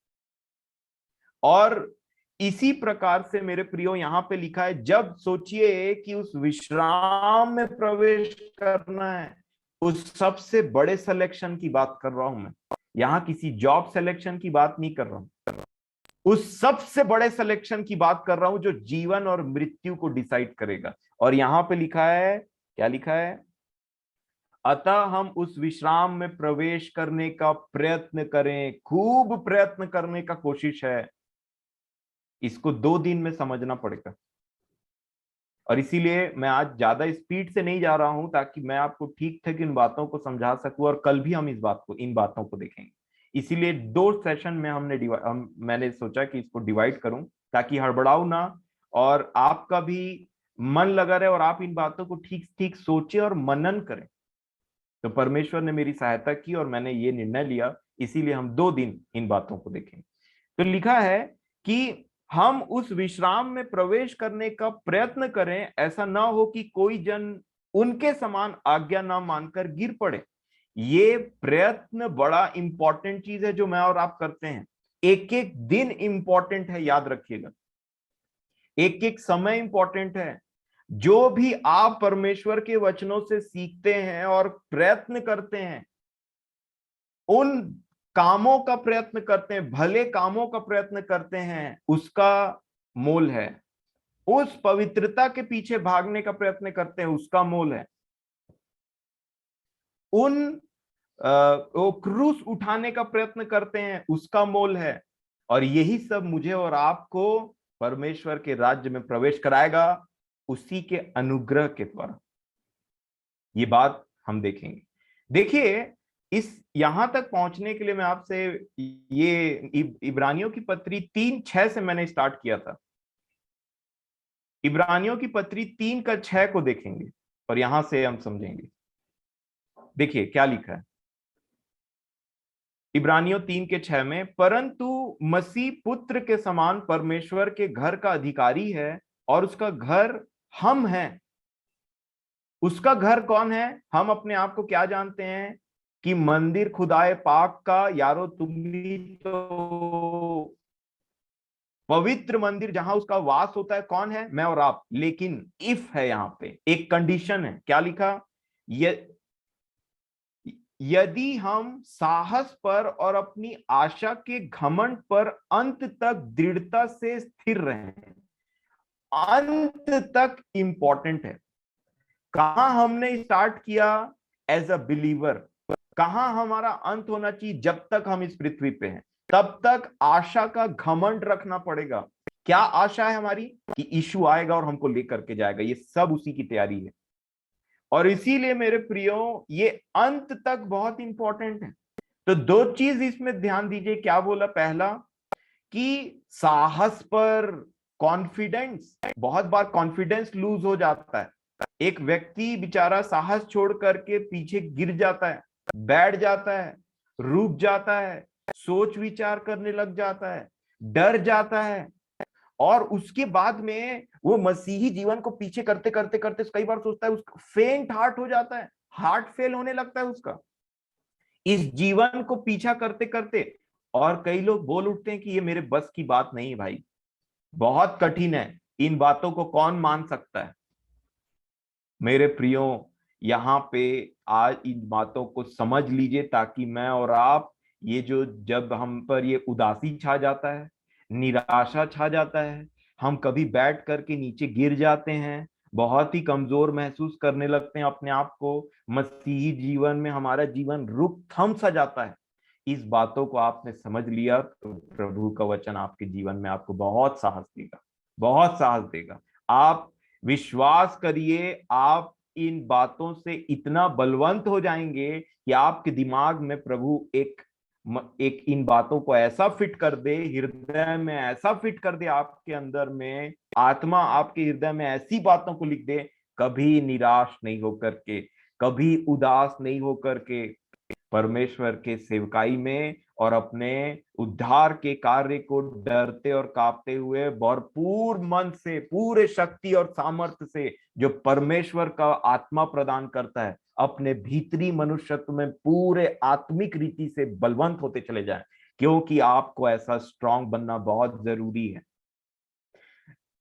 और इसी प्रकार से मेरे प्रियो यहां पे लिखा है, जब सोचिए कि उस विश्राम में प्रवेश करना है, उस सबसे बड़े सिलेक्शन की बात कर रहा हूं मैं। यहां किसी जॉब सिलेक्शन की बात नहीं कर रहा हूं, उस सबसे बड़े सिलेक्शन की बात कर रहा हूं जो जीवन और मृत्यु को डिसाइड करेगा। और यहां पे लिखा है, क्या लिखा है? अतः हम उस विश्राम में प्रवेश करने का प्रयत्न करें, खूब प्रयत्न करने का कोशिश है। इसको 2 दिन में समझना पड़ेगा। और इसीलिए मैं आज ज्यादा स्पीड से नहीं जा रहा हूं, ताकि मैं आपको ठीक ठीक इन बातों को समझा सकूं, और कल भी हम इन बातों को देखेंगे। इसीलिए 2 सेशन में मैंने सोचा कि इसको डिवाइड करूं, ताकि हड़बड़ाऊ ना, और आपका भी मन लगा रहे, और आप इन बातों को ठीक ठीक सोचे और मनन करें। तो परमेश्वर ने मेरी सहायता की और मैंने ये निर्णय लिया, इसीलिए हम 2 दिन इन बातों को देखेंगे। तो लिखा है कि हम उस विश्राम में प्रवेश करने का प्रयत्न करें, ऐसा ना हो कि कोई जन उनके समान आज्ञा ना मानकर गिर पड़े। ये प्रयत्न बड़ा इंपॉर्टेंट चीज है जो मैं और आप करते हैं। एक एक दिन इंपॉर्टेंट है, याद रखिएगा। एक एक समय इंपॉर्टेंट है। जो भी आप परमेश्वर के वचनों से सीखते हैं और प्रयत्न करते हैं, उन कामों का प्रयत्न करते हैं, भले कामों का प्रयत्न करते हैं, उसका मोल है। उस पवित्रता के पीछे भागने का प्रयत्न करते हैं, उसका मोल है। वो क्रूस उठाने का प्रयत्न करते हैं, उसका मोल है। और यही सब मुझे और आपको परमेश्वर के राज्य में प्रवेश कराएगा, उसी के अनुग्रह के द्वारा। ये बात हम देखेंगे। देखिए, इस यहां तक पहुंचने के लिए मैं आपसे ये इब्रानियों की पत्री 3:6 से मैंने स्टार्ट किया था। इब्रानियों की पत्री 3:6 को देखेंगे और यहां से हम समझेंगे। देखिए क्या लिखा है इब्रानियों 3:6 में, परंतु मसीह पुत्र के समान परमेश्वर के घर का अधिकारी है, और उसका घर हम हैं। उसका घर कौन है? हम अपने आप को क्या जानते हैं? कि मंदिर खुदाए पाक का। यारो तुम भी तो पवित्र मंदिर जहां उसका वास होता है, कौन है? मैं और आप। लेकिन इफ है, यहां पे एक कंडीशन है। क्या लिखा? यदि हम साहस पर और अपनी आशा के घमंड पर अंत तक दृढ़ता से स्थिर रहें। अंत तक इंपॉर्टेंट है। कहां हमने स्टार्ट किया? As a believer. कहां हमारा अंत होना चाहिए? जब तक हम इस पृथ्वी पे हैं, तब तक आशा का घमंड रखना पड़ेगा। क्या आशा है हमारी? कि यीशु आएगा और हमको लेकर के जाएगा। ये सब उसी की तैयारी है। और इसीलिए मेरे प्रियो, ये अंत तक बहुत इंपॉर्टेंट है। तो 2 चीज इसमें ध्यान दीजिए। क्या बोला? पहला कि साहस पर, कॉन्फिडेंस। बहुत बार कॉन्फिडेंस लूज हो जाता है। एक व्यक्ति बेचारा साहस छोड़ करके पीछे गिर जाता है, बैठ जाता है, रुक जाता है, सोच विचार करने लग जाता है, डर जाता है, और उसके बाद में वो मसीही जीवन को पीछे करते करते करते कई बार सोचता है, उसका फेंट हार्ट हो जाता है, हार्ट फेल होने लगता है उसका, इस जीवन को पीछा करते करते। और कई लोग बोल उठते हैं कि ये मेरे बस की बात नहीं है। भाई, बहुत कठिन है। इन बातों को कौन मान सकता है? मेरे प्रियो, यहाँ पे आज इन बातों को समझ लीजिए, ताकि मैं और आप, ये जो जब हम पर ये उदासी छा जाता है, निराशा छा जाता है, हम कभी बैठ करके नीचे गिर जाते हैं, बहुत ही कमजोर महसूस करने लगते हैं अपने आप को, मसीही जीवन में हमारा जीवन रुक थम सा जाता है। इस बातों को आपने समझ लिया तो प्रभु का वचन आपके जीवन में आपको बहुत साहस देगा, बहुत साहस देगा। आप विश्वास करिए, आप इन बातों से इतना बलवंत हो जाएंगे कि आपके दिमाग में प्रभु एक इन बातों को ऐसा फिट कर दे, हृदय में ऐसा फिट कर दे, आपके अंदर में आत्मा आपके हृदय में ऐसी बातों को लिख दे, कभी निराश नहीं होकर के, कभी उदास नहीं होकर के, परमेश्वर के सेवकाई में और अपने उद्धार के कार्य को डरते और कांपते हुए भरपूर मन से, पूरे शक्ति और सामर्थ्य से, जो परमेश्वर का आत्मा प्रदान करता है, अपने भीतरी मनुष्यत्व में पूरे आत्मिक रीति से बलवंत होते चले जाएं। क्योंकि आपको ऐसा स्ट्रांग बनना बहुत जरूरी है।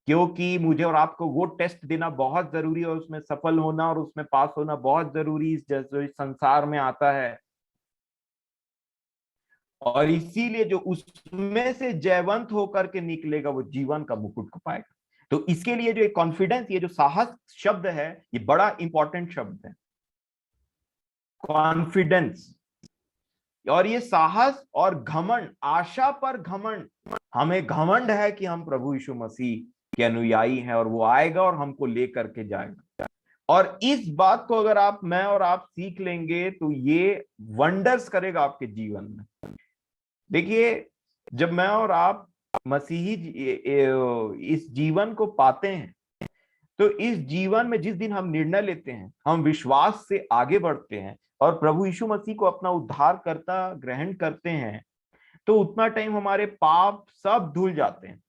क्योंकि मुझे और आपको वो टेस्ट देना बहुत जरूरी है, उसमें सफल होना और उसमें पास होना बहुत जरूरी इस जैसे संसार में आता है। और इसीलिए जो उसमें से जयवंत होकर के निकलेगा, वो जीवन का मुकुट को पाएगा। तो इसके लिए जो कॉन्फिडेंस, ये जो साहस शब्द है, ये बड़ा इंपॉर्टेंट शब्द है। कॉन्फिडेंस। और ये साहस और घमंड, आशा पर घमंड, हमें घमंड है कि हम प्रभु यीशु मसीह के अनुयायी हैं और वो आएगा और हमको लेकर के जाएगा। और इस बात को अगर आप, मैं और आप सीख लेंगे तो ये वंडर्स करेगा आपके जीवन में। देखिए, जब मैं और आप मसीही इस जीवन को पाते हैं, तो इस जीवन में जिस दिन हम निर्णय लेते हैं, हम विश्वास से आगे बढ़ते हैं और प्रभु यीशु मसीह को अपना उद्धारकर्ता ग्रहण करते हैं, तो उतना टाइम हमारे पाप सब धुल जाते हैं।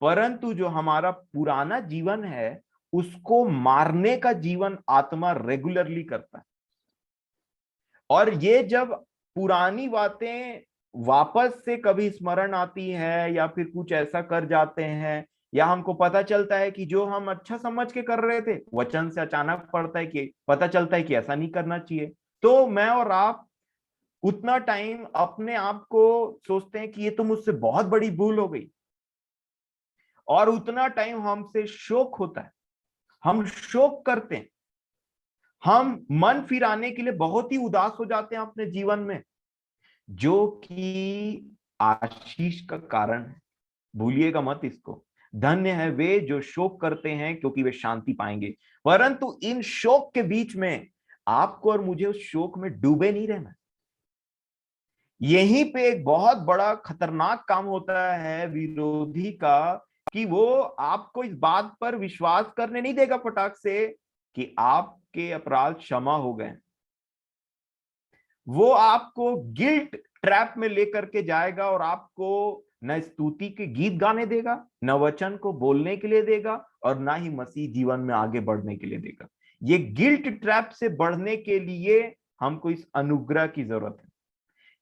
परंतु जो हमारा पुराना जीवन है, उसको मारने का जीवन आत्मा रेगुलरली करता है। और ये जब पुरानी बातें वापस से कभी स्मरण आती है या फिर कुछ ऐसा कर जाते हैं, या हमको पता चलता है कि जो हम अच्छा समझ के कर रहे थे, वचन से अचानक पता चलता है कि ऐसा नहीं करना चाहिए, तो मैं और आप उतना टाइम अपने आप को सोचते हैं कि ये तो मुझसे बहुत बड़ी भूल हो गई, और उतना टाइम हमसे शोक होता है, हम शोक करते हैं, हम मन फिराने के लिए बहुत ही उदास हो जाते हैं अपने जीवन में, जो कि आशीष का कारण है। भूलिएगा मत इसको। धन्य है वे जो शोक करते हैं, क्योंकि वे शांति पाएंगे। परंतु इन शोक के बीच में आपको और मुझे उस शोक में डूबे नहीं रहना। यहीं पे एक बहुत बड़ा खतरनाक काम होता है विरोधी का, कि वो आपको इस बात पर विश्वास करने नहीं देगा फटाक से कि आपके अपराध क्षमा हो गए। वो आपको गिल्ट ट्रैप में लेकर के जाएगा और आपको न स्तुति के गीत गाने देगा, न वचन को बोलने के लिए देगा, और ना ही मसीह जीवन में आगे बढ़ने के लिए देगा। ये गिल्ट ट्रैप से बढ़ने के लिए हमको इस अनुग्रह की जरूरत है।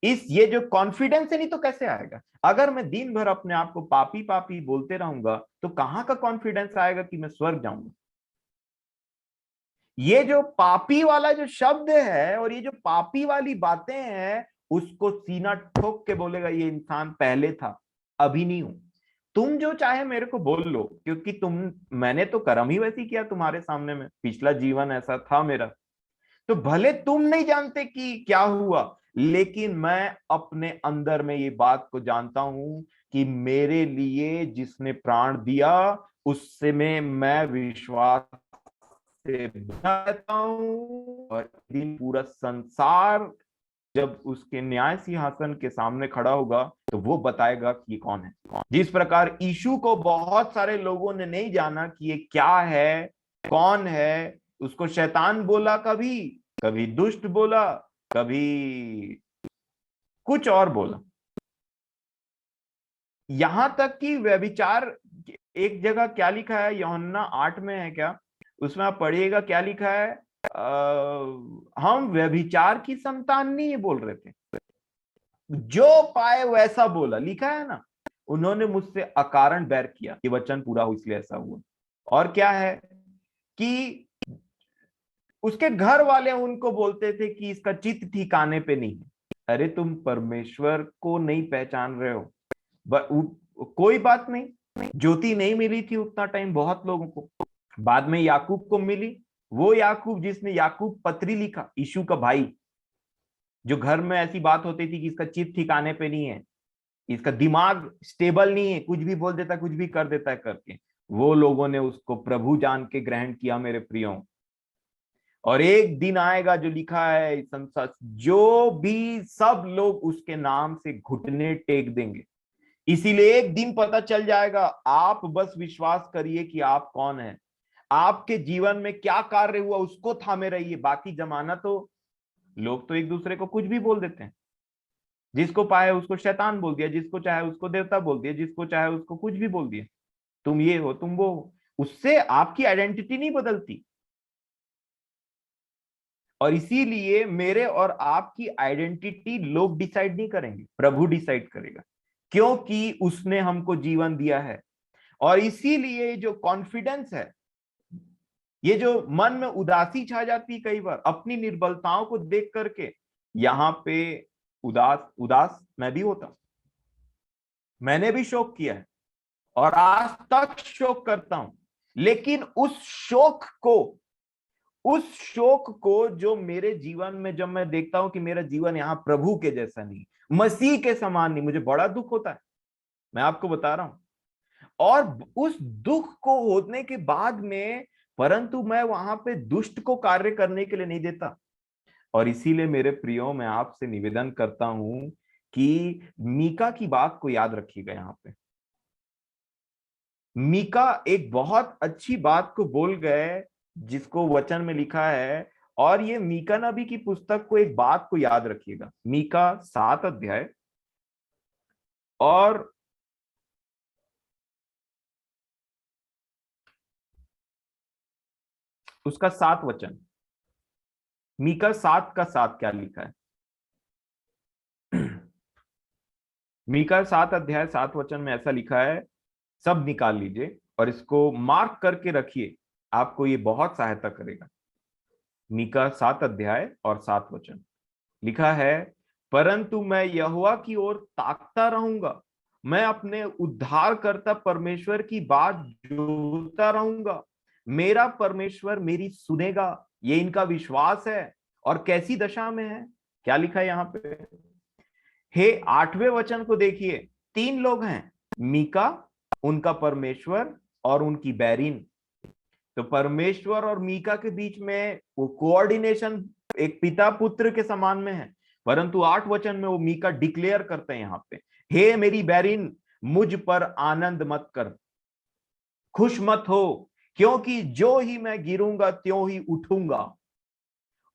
ये जो कॉन्फिडेंस है, नहीं तो कैसे आएगा? अगर मैं दिन भर अपने आप को पापी पापी बोलते रहूंगा, तो कहां का कॉन्फिडेंस आएगा कि मैं स्वर्ग जाऊंगा? ये जो पापी वाला जो शब्द है और ये जो पापी वाली बातें हैं, उसको सीना ठोक के बोलेगा ये इंसान पहले था, अभी नहीं हूं। तुम जो चाहे मेरे को बोल लो, क्योंकि मैंने तो कर्म ही वैसी किया तुम्हारे सामने में, पिछला जीवन ऐसा था मेरा। तो भले तुम नहीं जानते कि क्या हुआ, लेकिन मैं अपने अंदर में ये बात को जानता हूं कि मेरे लिए जिसने प्राण दिया, उससे में मैं विश्वास से बना रहता हूं। और दिन पूरा संसार जब उसके न्याय सिंहासन के सामने खड़ा होगा, तो वो बताएगा कि ये कौन है। जिस प्रकार यीशु को बहुत सारे लोगों ने नहीं जाना कि ये क्या है, कौन है, उसको शैतान बोला, कभी कभी दुष्ट बोला, कभी कुछ और बोला, यहां तक कि व्यभिचार, एक जगह क्या लिखा है, यूहन्ना 8 में है क्या, उसमें आप पढ़िएगा क्या लिखा है। हम व्यभिचार की संतान नहीं बोल रहे थे, जो पाए वैसा बोला, लिखा है ना। उन्होंने मुझसे अकारण बैर किया, ये वचन पूरा हो इसलिए ऐसा हुआ। और क्या है कि उसके घर वाले उनको बोलते थे कि इसका चित्त ठिकाने पे नहीं है। अरे तुम परमेश्वर को नहीं पहचान रहे हो। कोई बात नहीं, ज्योति नहीं मिली थी उतना टाइम बहुत लोगों को, बाद में याकूब को मिली। वो याकूब जिसने याकूब पत्री लिखा, यीशु का भाई, जो घर में ऐसी बात होती थी कि इसका चित्त ठिकाने पे नहीं है, इसका दिमाग स्टेबल नहीं है, कुछ भी बोल देता है, कुछ भी कर देता है करके, वो लोगों ने उसको प्रभु जान के ग्रहण किया मेरे प्रियो। और एक दिन आएगा जो लिखा है संसार, जो भी सब लोग उसके नाम से घुटने टेक देंगे। इसीलिए एक दिन पता चल जाएगा। आप बस विश्वास करिए कि आप कौन है, आपके जीवन में क्या कार्य हुआ, उसको थामे रहिए। बाकी जमाना तो, लोग तो एक दूसरे को कुछ भी बोल देते हैं। जिसको पाए उसको शैतान बोल दिया, जिसको चाहे उसको देवता बोल दिया, जिसको चाहे उसको कुछ भी बोल दिया, तुम ये हो, तुम वो हो। उससे आपकी आइडेंटिटी नहीं बदलती। और इसीलिए मेरे और आपकी आइडेंटिटी लोग डिसाइड नहीं करेंगे, प्रभु डिसाइड करेगा, क्योंकि उसने हमको जीवन दिया है। और इसीलिए जो कॉन्फिडेंस है, ये जो मन में उदासी छा जाती कई बार अपनी निर्बलताओं को देख करके, यहां पे उदास उदास मैं भी होता हूं, मैंने भी शोक किया है और आज तक शोक करता हूं। लेकिन उस शोक को, उस शोक को जो मेरे जीवन में जब मैं देखता हूं कि मेरा जीवन यहाँ प्रभु के जैसा नहीं, मसीह के समान नहीं, मुझे बड़ा दुख होता है, मैं आपको बता रहा हूं। और उस दुख को होने के बाद में, परंतु मैं वहां पे दुष्ट को कार्य करने के लिए नहीं देता। और इसीलिए मेरे प्रियो, मैं आपसे निवेदन करता हूं कि मीका की बात को याद रखिएगा। यहाँ पे मीका एक बहुत अच्छी बात को बोल गए, जिसको वचन में लिखा है। और ये मीका नबी की पुस्तक को एक बात को याद रखिएगा, मीका 7 अध्याय और उसका 7 वचन। मीका 7 का 7 क्या लिखा है? मीका 7 अध्याय 7 वचन में ऐसा लिखा है, सब निकाल लीजिए और इसको मार्क करके रखिए, आपको ये बहुत सहायता करेगा। मीका 7 अध्याय और 7 वचन लिखा है, परंतु मैं यहोवा की ओर ताकता रहूंगा, मैं अपने उद्धारकर्ता परमेश्वर की बात जोता रहूंगा, मेरा परमेश्वर मेरी सुनेगा, ये इनका विश्वास है। और कैसी दशा में है, क्या लिखा है यहाँ पे? हे 8वें वचन को देखिए, 3 लोग हैं, मीका, उनका परमेश्वर और उनकी बैरिन। तो परमेश्वर और मीका के बीच में वो कोऑर्डिनेशन एक पिता पुत्र के समान में है। परंतु 8 वचन में वो मीका डिक्लेयर करते हैं यहाँ पे, हे मेरी बैरिन, मुझ पर आनंद मत कर, खुश मत हो, क्योंकि जो ही मैं गिरूंगा त्यों ही उठूंगा,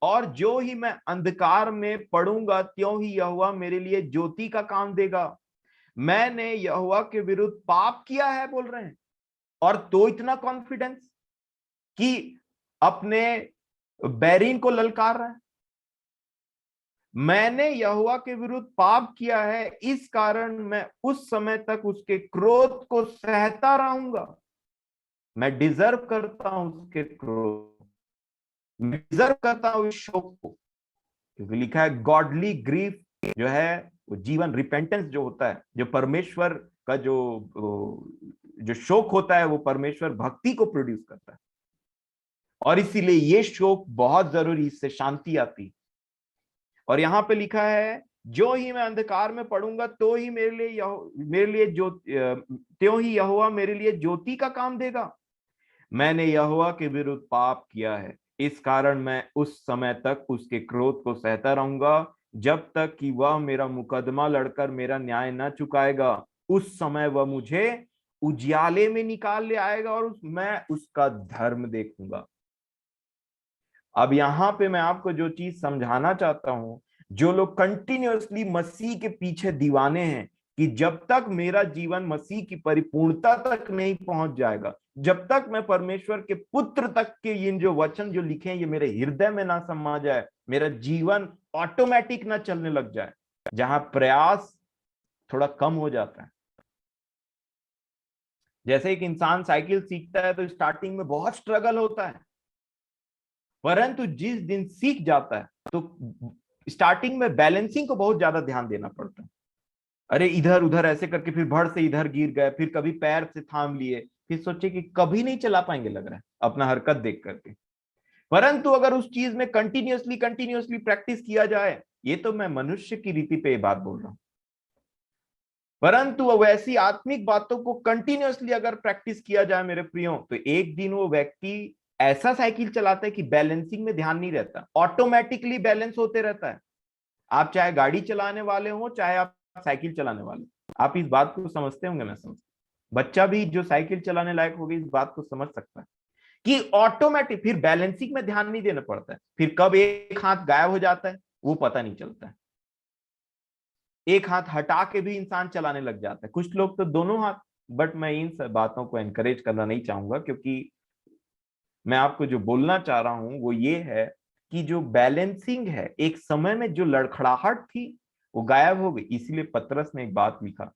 और जो ही मैं अंधकार में पड़ूंगा त्यों ही यहोवा मेरे लिए ज्योति का काम देगा। मैंने यहोवा के विरुद्ध पाप किया है, बोल रहे हैं। और तो इतना कॉन्फिडेंस कि अपने बैरीन को ललकार रहा है, मैंने यहोवा के विरुद्ध पाप किया है, इस कारण मैं उस समय तक उसके क्रोध को सहता रहूंगा। मैं डिजर्व करता हूं उसके क्रोध, मैं डिजर्व करता हूं इस शोक को, क्योंकि लिखा है गॉडली ग्रीफ जो है वो जीवन, रिपेंटेंस जो होता है, जो परमेश्वर का जो शोक होता है, वो परमेश्वर भक्ति को प्रोड्यूस करता है। और इसीलिए ये शोक बहुत जरूरी, इससे शांति आती। और यहाँ पे लिखा है, जो ही मैं अंधकार में पड़ूंगा तो ही मेरे लिए जो त्यों ही यहोवा मेरे लिए ज्योति का काम देगा। मैंने यहोवा के विरुद्ध पाप किया है, इस कारण मैं उस समय तक उसके क्रोध को सहता रहूंगा, जब तक कि वह मेरा मुकदमा लड़कर मेरा न्याय न चुकाएगा। उस समय वह मुझे उजियाले में निकाल ले आएगा और मैं उसका धर्म देखूंगा। अब यहां पे मैं आपको जो चीज समझाना चाहता हूं, जो लोग कंटिन्यूअसली मसीह के पीछे दीवाने हैं, कि जब तक मेरा जीवन मसीह की परिपूर्णता तक नहीं पहुंच जाएगा, जब तक मैं परमेश्वर के पुत्र तक के इन जो वचन जो लिखे हैं ये मेरे हृदय में ना समा जाए, मेरा जीवन ऑटोमेटिक ना चलने लग जाए, जहां प्रयास थोड़ा कम हो जाता है। जैसे एक इंसान साइकिल सीखता है तो स्टार्टिंग में बहुत स्ट्रगल होता है, परंतु जिस दिन सीख जाता है तो स्टार्टिंग में बैलेंसिंग को बहुत ज्यादा ध्यान देना पड़ता है। अरे इधर उधर ऐसे करके फिर भड़ से इधर गिर गए, फिर कभी पैर से थाम लिए, फिर सोचे कि कभी नहीं चला पाएंगे लग रहा है अपना हरकत देख करके। परंतु अगर उस चीज में कंटिन्यूअसली कंटिन्यूअसली प्रैक्टिस किया जाए, ये तो मैं मनुष्य की रीति पे बात बोल रहा हूं, परंतु वैसी आत्मिक बातों को कंटिन्यूअसली अगर प्रैक्टिस किया जाए मेरे प्रियो, तो एक दिन वो व्यक्ति ऐसा साइकिल चलाता है कि बैलेंसिंग में ध्यान नहीं रहता, ऑटोमेटिकली बैलेंस होते रहता है। आप चाहे गाड़ी चलाने वाले हो, चाहे आप साइकिल चलाने वाले, आप इस बात को समझते होंगे, मैं समझता, बच्चा भी जो साइकिल चलाने लायक होगी इस बात को समझ सकता है कि ऑटोमेटिक फिर बैलेंसिंग में ध्यान नहीं देना पड़ता है, फिर कब एक हाथ गायब हो जाता है वो पता नहीं चलता है, एक हाथ हटा के भी इंसान चलाने लग जाता है, कुछ लोग तो दोनों हाथ। बट मैं इन सब बातों को एनकरेज करना नहीं चाहूंगा, क्योंकि मैं आपको जो बोलना चाह रहा हूं वो ये है कि जो बैलेंसिंग है, एक समय में जो लड़खड़ाहट थी वो गायब हो गई। इसीलिए पतरस ने एक बात लिखा,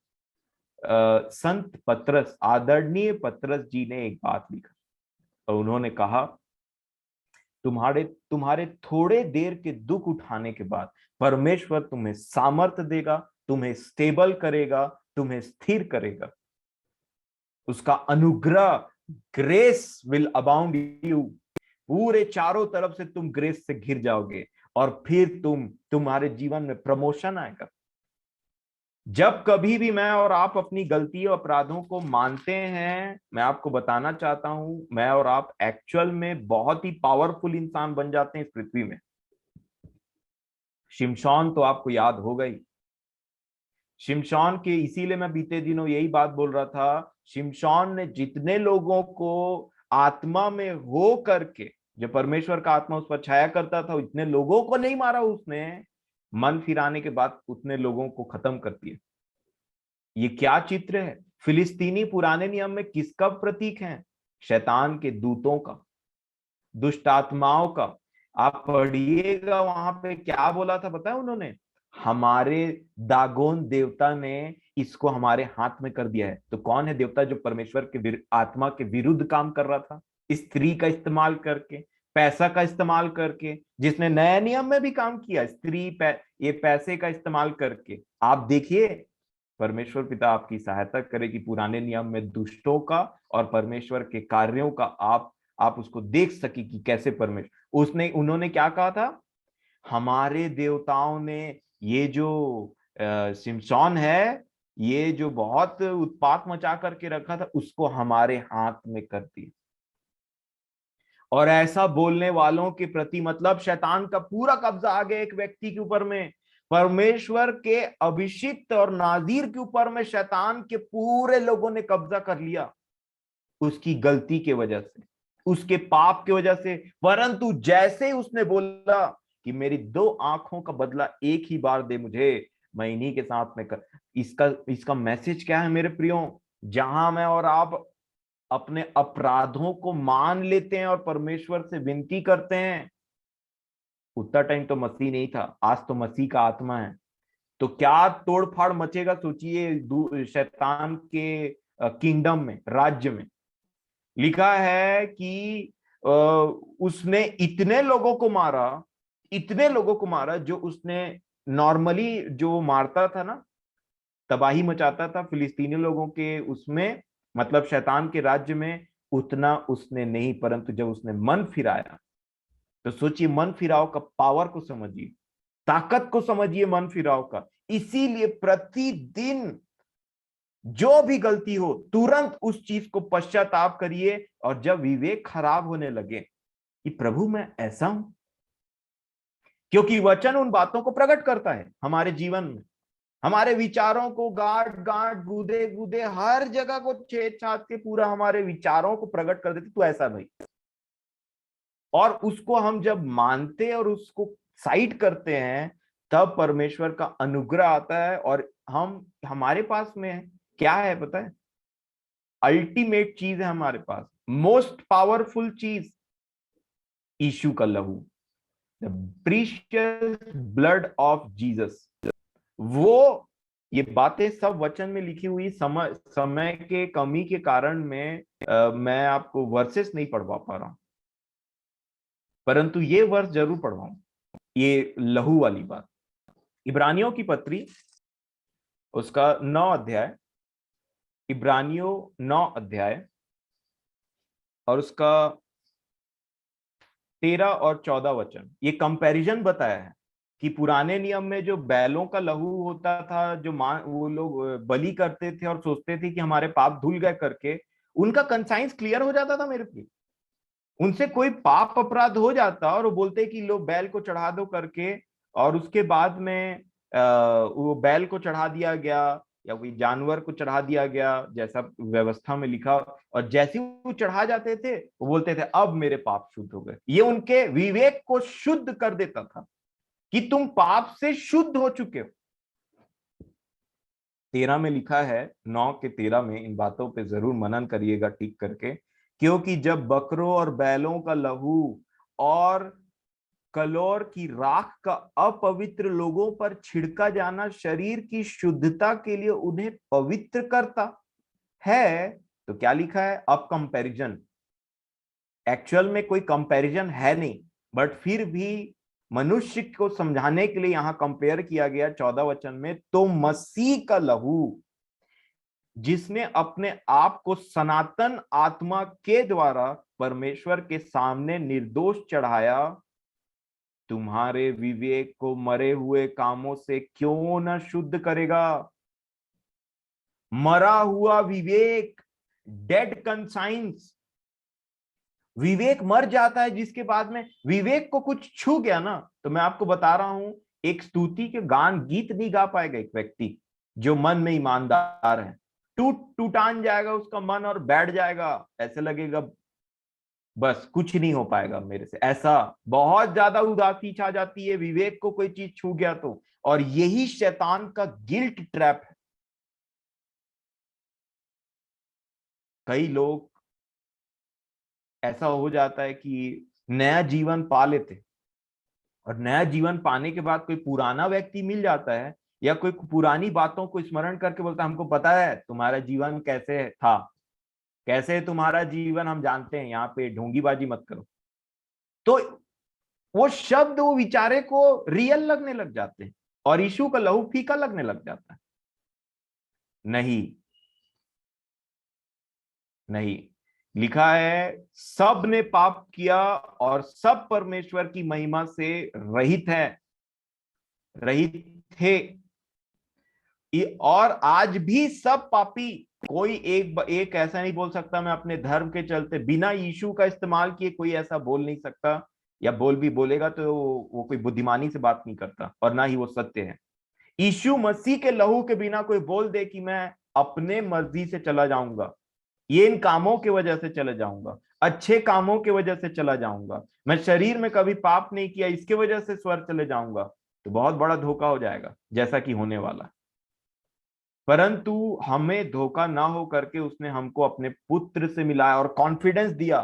संत पतरस, आदरणीय पतरस जी ने एक बात लिखा, और उन्होंने कहा, तुम्हारे तुम्हारे थोड़े देर के दुख उठाने के बाद परमेश्वर तुम्हें सामर्थ्य देगा, तुम्हें स्टेबल करेगा, तुम्हें स्थिर करेगा। उसका अनुग्रह, ग्रेस विल अबाउंड यू, पूरे चारों तरफ से तुम ग्रेस से घिर जाओगे और फिर तुम्हारे जीवन में प्रमोशन आएगा। जब कभी भी मैं और आप अपनी गलती और अपराधों को मानते हैं, मैं आपको बताना चाहता हूं, मैं और आप एक्चुअल में बहुत ही पावरफुल इंसान बन जाते हैं इस पृथ्वी में। शिमशोन तो आपको याद होगा ही। शिमशोन के, इसीलिए मैं बीते दिनों यही बात बोल रहा था, शिमशोन ने जितने लोगों को आत्मा में हो करके, जो परमेश्वर का आत्मा उस पर छाया करता था, इतने लोगों को नहीं मारा उसने, मन फिराने के बाद उतने लोगों को खत्म कर दिया। ये क्या चित्र है? फिलिस्तीनी पुराने नियम में किसका प्रतीक है? शैतान के दूतों का, दुष्ट आत्माओं का। आप पढ़िएगा वहां पे क्या बोला था, पता है उन्होंने? हमारे दागोन देवता ने इसको हमारे हाथ में कर दिया है। तो कौन है देवता जो परमेश्वर के आत्मा के विरुद्ध काम कर रहा था? स्त्री का इस्तेमाल करके, पैसा का इस्तेमाल करके, जिसने नए नियम में भी काम किया, ये पैसे का इस्तेमाल करके। आप देखिए, परमेश्वर पिता आपकी सहायता करे कि पुराने नियम में दुष्टों का और परमेश्वर के कार्यों का आप उसको देख सके कि कैसे परमेश्वर, उन्होंने क्या कहा था? हमारे देवताओं ने ये जो शिमशोन है, ये जो बहुत उत्पात मचा करके रखा था, उसको हमारे हाथ में कर दिया। और ऐसा बोलने वालों के प्रति मतलब शैतान का पूरा कब्जा आ गया एक व्यक्ति के ऊपर में। परमेश्वर के अभिषिक्त और नाजीर के ऊपर में शैतान के पूरे लोगों ने कब्जा कर लिया, उसकी गलती के वजह से, उसके पाप की वजह से। परंतु जैसे ही उसने बोला कि मेरी 2 आंखों का बदला एक ही बार दे मुझे, मैं इन्हीं के साथ में कर। इसका मैसेज क्या है मेरे प्रियो? जहां मैं और आप अपने अपराधों को मान लेते हैं और परमेश्वर से विनती करते हैं, उतना टाइम तो मसीह नहीं था, आज तो मसीह का आत्मा है। तो क्या तोड़फाड़ मचेगा सोचिए शैतान के किंगडम में, राज्य में। लिखा है कि उसने इतने लोगों को मारा, इतने लोगों को मारा, जो उसने नॉर्मली जो मारता था ना, तबाही मचाता था फिलिस्तीनी लोगों के उसमें, मतलब शैतान के राज्य में, उतना उसने नहीं। परंतु जब उसने मन फिराया, तो सोचिए, मन फिराव का पावर को समझिए, ताकत को समझिए मन फिराव का। इसीलिए प्रतिदिन जो भी गलती हो, तुरंत उस चीज को पश्चाताप करिए। और जब विवेक खराब होने लगे कि प्रभु मैं ऐसा हूं, क्योंकि वचन उन बातों को प्रकट करता है हमारे जीवन में, हमारे विचारों को गांठ गांठ, गूदे गूदे, हर जगह को छेद छाद के पूरा हमारे विचारों को प्रकट कर देते, तू ऐसा भाई। और उसको हम जब मानते और उसको साइड करते हैं, तब परमेश्वर का अनुग्रह आता है। और हमारे पास में क्या है पता है? अल्टीमेट चीज है हमारे पास, मोस्ट पावरफुल चीज, यीशु का लहू, the precious blood of Jesus. वो ये बातें सब वचन में लिखी हुई, समय के कमी के कारण मैं आपको वर्सेस नहीं पढ़वा पा रहा हूं, परंतु ये वर्ष जरूर पढ़वाऊं, ये लहू वाली बात। इब्रानियों की पत्री, उसका 9 अध्याय, इब्रानियों 9 अध्याय और उसका 13 और 14 वचन, ये कंपैरिजन बताया है कि पुराने नियम में जो बैलों का लहू होता था, जो वो लोग बलि करते थे और सोचते थे कि हमारे पाप धुल गए करके, उनका कंसाइंस क्लियर हो जाता था मेरे प्रिय। उनसे कोई पाप अपराध हो जाता और वो बोलते कि लो बैल को चढ़ा दो करके, और उसके बाद में वो बैल को चढ़ा दिया गया या कोई जानवर को चढ़ा दिया गया, जैसा व्यवस्था में लिखा। और जैसे वो चढ़ा जाते थे, वो बोलते थे अब मेरे पाप शुद्ध हो गए। ये उनके विवेक को शुद्ध कर देता था कि तुम पाप से शुद्ध हो चुके हो। 13 में लिखा है, 9 के 13 में, इन बातों पे जरूर मनन करिएगा ठीक करके, क्योंकि जब बकरों और बैलों का लहू और कलोर की राख का अपवित्र लोगों पर छिड़का जाना शरीर की शुद्धता के लिए उन्हें पवित्र करता है, तो क्या लिखा है? अब कंपैरिजन, एक्चुअल में कोई कंपैरिजन है नहीं, बट फिर भी मनुष्य को समझाने के लिए यहां कंपेयर किया गया 14 वचन में। तो मसीह का लहू जिसने अपने आप को सनातन आत्मा के द्वारा परमेश्वर के सामने निर्दोष चढ़ाया, तुम्हारे विवेक को मरे हुए कामों से क्यों न शुद्ध करेगा। मरा हुआ विवेक, डेड कंसाइंस, विवेक मर जाता है जिसके बाद में विवेक को कुछ छू गया ना, तो मैं आपको बता रहा हूं, एक स्तुति के गान गीत नहीं गा पाएगा एक व्यक्ति जो मन में ईमानदार है। टूटान जाएगा उसका मन और बैठ जाएगा, ऐसे लगेगा बस कुछ नहीं हो पाएगा मेरे से। ऐसा बहुत ज्यादा उदासी छा जाती है विवेक को कोई चीज छू गया तो, और यही शैतान का गिल्ट ट्रैप है। कई लोग ऐसा हो जाता है कि नया जीवन पा लेते, और नया जीवन पाने के बाद कोई पुराना व्यक्ति मिल जाता है या कोई पुरानी बातों को स्मरण करके बोलता है हमको पता है तुम्हारा जीवन कैसे था, कैसे तुम्हारा जीवन हम जानते हैं, यहाँ पे ढोंगीबाजी मत करो। तो वो शब्द, वो विचारे को रियल लगने लग जाते हैं और यीशु का लहू फीका लगने लग जाता है। नहीं नहीं, लिखा है सब ने पाप किया और सब परमेश्वर की महिमा से रहित है, रहित थे। और आज भी सब पापी, कोई एक ऐसा नहीं बोल सकता मैं अपने धर्म के चलते बिना यीशु का इस्तेमाल किए कोई ऐसा बोल नहीं सकता, या बोल भी बोलेगा तो वो कोई बुद्धिमानी से बात नहीं करता और ना ही वो सत्य है। यीशु मसीह के लहू के बिना कोई बोल दे कि मैं अपने मर्जी से चला जाऊंगा, ये इन कामों की वजह से चला जाऊंगा, अच्छे कामों की वजह से चला जाऊंगा, मैं शरीर में कभी पाप नहीं किया इसके वजह से स्वर्ग चले जाऊंगा, तो बहुत बड़ा धोखा हो जाएगा जैसा कि होने वाला। परंतु हमें धोखा ना हो करके उसने हमको अपने पुत्र से मिलाया और कॉन्फिडेंस दिया।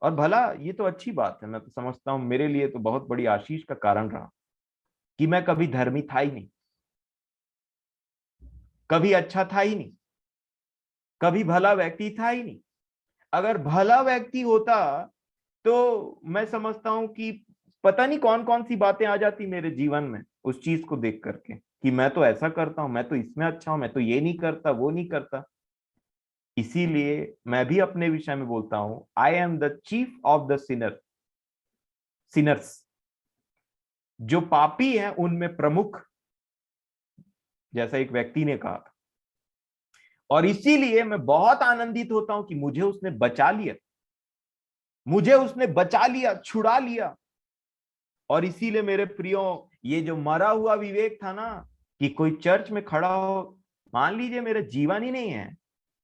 और भला ये तो अच्छी बात है, मैं तो समझता हूं मेरे लिए तो बहुत बड़ी आशीष का कारण रहा कि मैं कभी धर्मी था ही नहीं, कभी अच्छा था ही नहीं, कभी भला व्यक्ति था ही नहीं। अगर भला व्यक्ति होता तो मैं समझता हूं कि पता नहीं कौन कौन सी बातें आ जाती मेरे जीवन में उस चीज को देख करके कि मैं तो ऐसा करता हूं, मैं तो इसमें अच्छा हूं, मैं तो ये नहीं करता वो नहीं करता। इसीलिए मैं भी अपने विषय में बोलता हूं, I am the chief of the Sinners. जो पापी हैं उनमें प्रमुख, जैसा एक व्यक्ति ने कहा था। और इसीलिए मैं बहुत आनंदित होता हूं कि मुझे उसने बचा लिया, मुझे उसने बचा लिया, छुड़ा लिया। और इसीलिए मेरे प्रियो, ये जो मरा हुआ विवेक था ना, कि कोई चर्च में खड़ा हो, मान लीजिए मेरा जीवन ही नहीं है,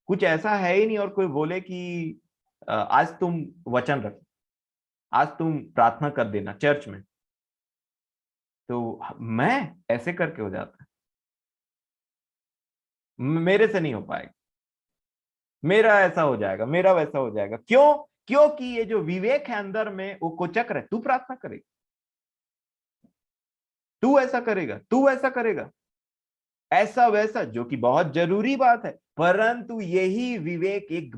कुछ ऐसा है ही नहीं, और कोई बोले कि आज तुम वचन रख, आज तुम प्रार्थना कर देना चर्च में, तो मैं ऐसे करके हो जाता, मेरे से नहीं हो पाएगा, मेरा ऐसा हो जाएगा, मेरा वैसा हो जाएगा। क्यों? क्योंकि ये जो विवेक है अंदर में वो कोचक रहे, तू प्रार्थना करेगा, तू ऐसा करेगा, तू ऐसा करेगा, ऐसा वैसा, जो कि बहुत जरूरी बात है। परंतु यही विवेक, एक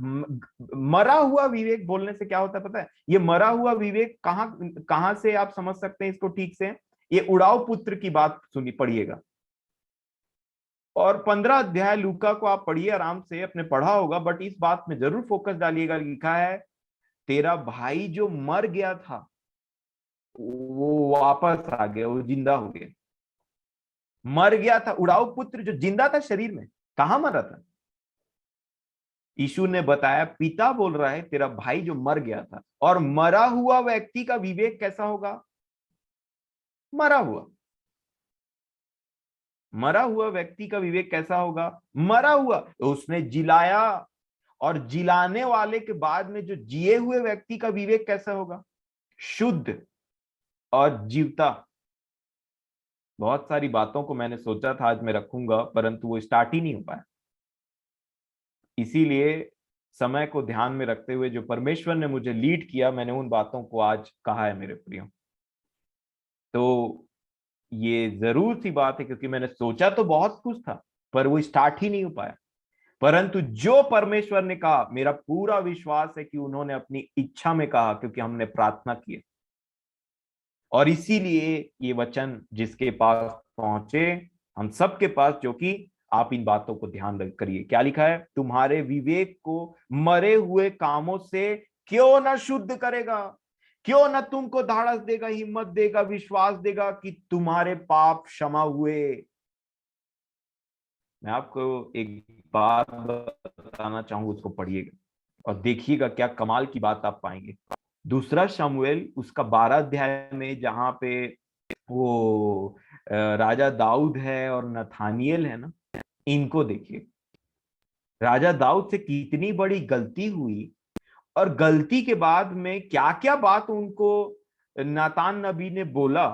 मरा हुआ विवेक बोलने से क्या होता है पता है? ये मरा हुआ विवेक कहां कहां से आप समझ सकते हैं इसको ठीक से? ये उड़ाऊ पुत्र की बात सुनी, पढ़िएगा, और 15 अध्याय लूका को आप पढ़िए आराम से, अपने पढ़ा होगा, बट इस बात में जरूर फोकस डालिएगा। लिखा है तेरा भाई जो मर गया था वो वापस आ गया, वो जिंदा हो गया। मर गया था, उड़ाऊ पुत्र जो जिंदा था शरीर में, कहां मरा था? यीशु ने बताया, पिता बोल रहा है तेरा भाई जो मर गया था। और मरा हुआ व्यक्ति का विवेक कैसा होगा? मरा हुआ, मरा हुआ व्यक्ति का विवेक कैसा होगा? मरा हुआ। तो उसने जिलाया, और जिलाने वाले के बाद में जो जिए हुए व्यक्ति का विवेक कैसा होगा? शुद्ध और जीवता। बहुत सारी बातों को मैंने सोचा था आज मैं रखूंगा, परंतु वो स्टार्ट ही नहीं हो पाया। इसीलिए समय को ध्यान में रखते हुए जो परमेश्वर ने मुझे लीड किया, मैंने उन बातों को आज कहा है मेरे प्रियो। तो ये जरूर सी बात है, क्योंकि मैंने सोचा तो बहुत कुछ था पर वो स्टार्ट ही नहीं हो पाया। परंतु जो परमेश्वर ने कहा, मेरा पूरा विश्वास है कि उन्होंने अपनी इच्छा में कहा, क्योंकि हमने प्रार्थना की। और इसीलिए ये वचन जिसके पास पहुंचे, हम सबके पास, जो कि आप इन बातों को ध्यान करिए। क्या लिखा है? तुम्हारे विवेक को मरे हुए कामों से क्यों न शुद्ध करेगा, क्यों न तुमको धाड़स देगा, हिम्मत देगा, विश्वास देगा कि तुम्हारे पाप क्षमा हुए। मैं आपको एक बात बताना चाहूंगा, उसको पढ़िएगा और देखिएगा क्या कमाल की बात आप पाएंगे। दूसरा शमूएल उसका 12 अध्याय में, जहां पे वो राजा दाऊद है और नथानिएल है ना, इनको देखिए। राजा दाऊद से कितनी बड़ी गलती हुई और गलती के बाद में क्या क्या बात उनको नातान नबी ने बोला,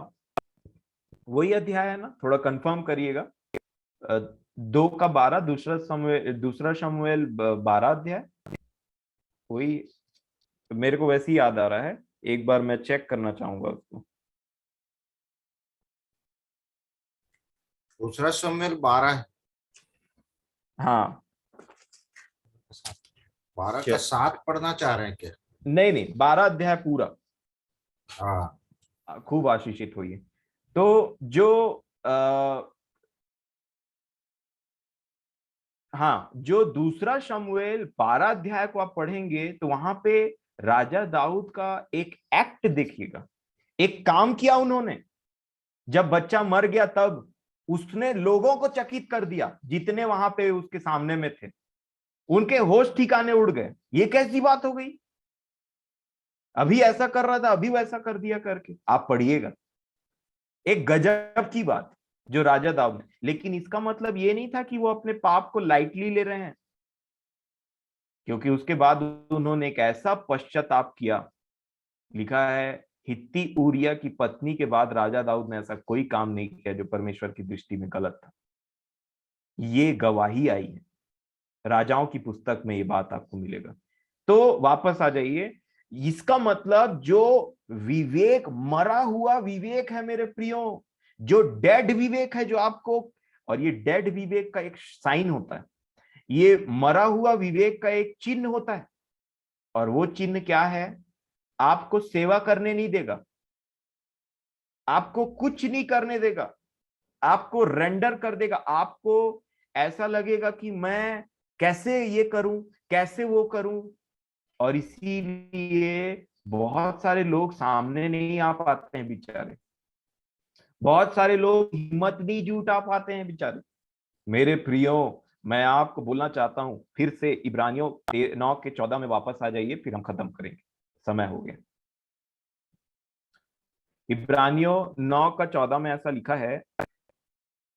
वही अध्याय है ना, थोड़ा कंफर्म करिएगा। 2 का 12, दूसरा शमूएल 12 अध्याय, वही मेरे को वैसे ही याद आ रहा है, एक बार मैं चेक करना चाहूंगा उसको। दूसरा शमूएल 12 है। हाँ 12 का 7 पढ़ना चाह रहे हैं क्या? नहीं नहीं, 12 अध्याय पूरा। हाँ खूब आशीषित होइए। तो जो हाँ, जो दूसरा शमूएल 12 अध्याय को आप पढ़ेंगे तो वहां पे राजा दाऊद का एक एक्ट देखिएगा, एक काम किया उन्होंने। जब बच्चा मर गया तब उसने लोगों को चकित कर दिया, जितने वहां पे उसके सामने में थे, उनके होश ठिकाने उड़ गए। ये कैसी बात हो गई? अभी ऐसा कर रहा था, अभी वैसा कर दिया करके। आप पढ़िएगा, एक गजब की बात जो राजा दाऊद ने। लेकिन इसका मतलब ये नहीं था कि वो अपने पाप को लाइटली ले रहे हैं, क्योंकि उसके बाद उन्होंने एक ऐसा पश्चाताप किया। लिखा है हित्ती ऊरिया की पत्नी के बाद राजा दाऊद ने ऐसा कोई काम नहीं किया जो परमेश्वर की दृष्टि में गलत था। ये गवाही आई है, राजाओं की पुस्तक में ये बात आपको मिलेगा। तो वापस आ जाइए। इसका मतलब जो विवेक, मरा हुआ विवेक है मेरे प्रियो, जो डेड विवेक है जो आपको, और ये डेड विवेक का एक साइन होता है, ये मरा हुआ विवेक का एक चिन्ह होता है। और वो चिन्ह क्या है? आपको सेवा करने नहीं देगा, आपको कुछ नहीं करने देगा, आपको रेंडर कर देगा। आपको ऐसा लगेगा कि मैं कैसे ये करूं, कैसे वो करूं। और इसीलिए बहुत सारे लोग सामने नहीं आ पाते हैं बेचारे, बहुत सारे लोग हिम्मत नहीं जुटा पाते हैं बेचारे। मेरे प्रियो, मैं आपको बोलना चाहता हूं, फिर से इब्रानियों 9:14 में वापस आ जाइए, फिर हम खत्म करेंगे, समय हो गया। इब्रानियों 9:14 में ऐसा लिखा है,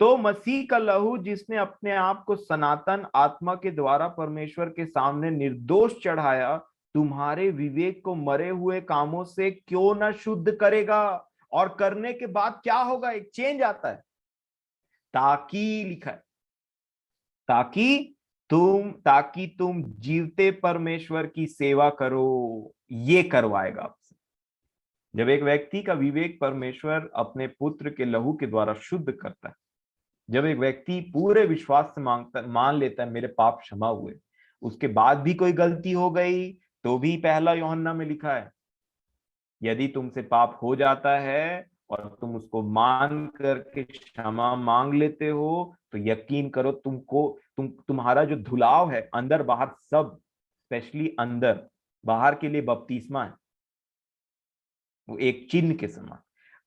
तो मसीह का लहू जिसने अपने आप को सनातन आत्मा के द्वारा परमेश्वर के सामने निर्दोष चढ़ाया, तुम्हारे विवेक को मरे हुए कामों से क्यों न शुद्ध करेगा। और करने के बाद क्या होगा? एक चेंज आता है। ताकि लिखा है, ताकि तुम जीवते परमेश्वर की सेवा करो। ये करवाएगा आपसे। जब एक व्यक्ति का विवेक परमेश्वर अपने पुत्र के लहू के द्वारा शुद्ध करता है, जब एक व्यक्ति पूरे विश्वास से मान लेता है मेरे पाप क्षमा हुए, उसके बाद भी कोई गलती हो गई तो भी पहला यूहन्ना में लिखा है, यदि तुमसे पाप हो जाता है और तुम उसको मान करके क्षमा मांग लेते हो, तो यकीन करो तुम्हारा जो धुलाव है अंदर बाहर सब, स्पेशली अंदर, बाहर के लिए बपतिस्मा है, वो एक चिन्ह के समान।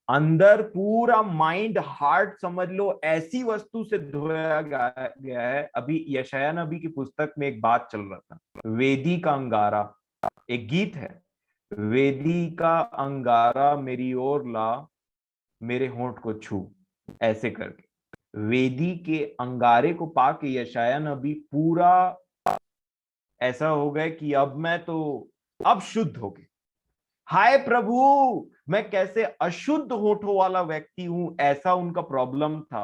अंदर पूरा माइंड, हार्ट समझ लो, ऐसी वस्तु से धोया गया है। अभी यशायाह नबी की पुस्तक में एक बात चल रहा था, वेदी का अंगारा, एक गीत है, वेदी का अंगारा मेरी ओर ला, मेरे होंठ को छू, ऐसे करके वेदी के अंगारे को पाके यशायाह नबी पूरा ऐसा हो गए कि अब मैं तो अब शुद्ध हो गए। हाय प्रभु, मैं कैसे अशुद्ध होठों वाला व्यक्ति हूं, ऐसा उनका प्रॉब्लम था।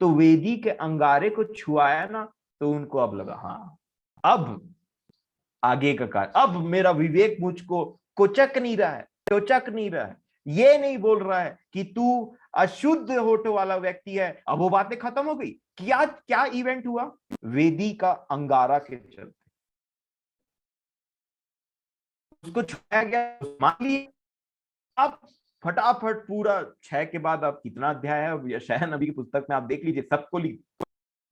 तो वेदी के अंगारे को छुआया ना, तो उनको अब लगा हाँ, अब आगे का कार्य, अब मेरा विवेक मुझको कोचक नहीं रहा है, टोचक नहीं रहा है, ये नहीं बोल रहा है कि तू अशुद्ध होठों वाला व्यक्ति है। अब वो बातें खत्म हो गई। क्या क्या इवेंट हुआ? वेदी का अंगारा के चलते उसको छुआया गया, मान लिया। अब फटाफट पूरा 6 के बाद अब कितना अध्याय है यशायाह नबी की पुस्तक में, आप देख लीजिए, सबको लिख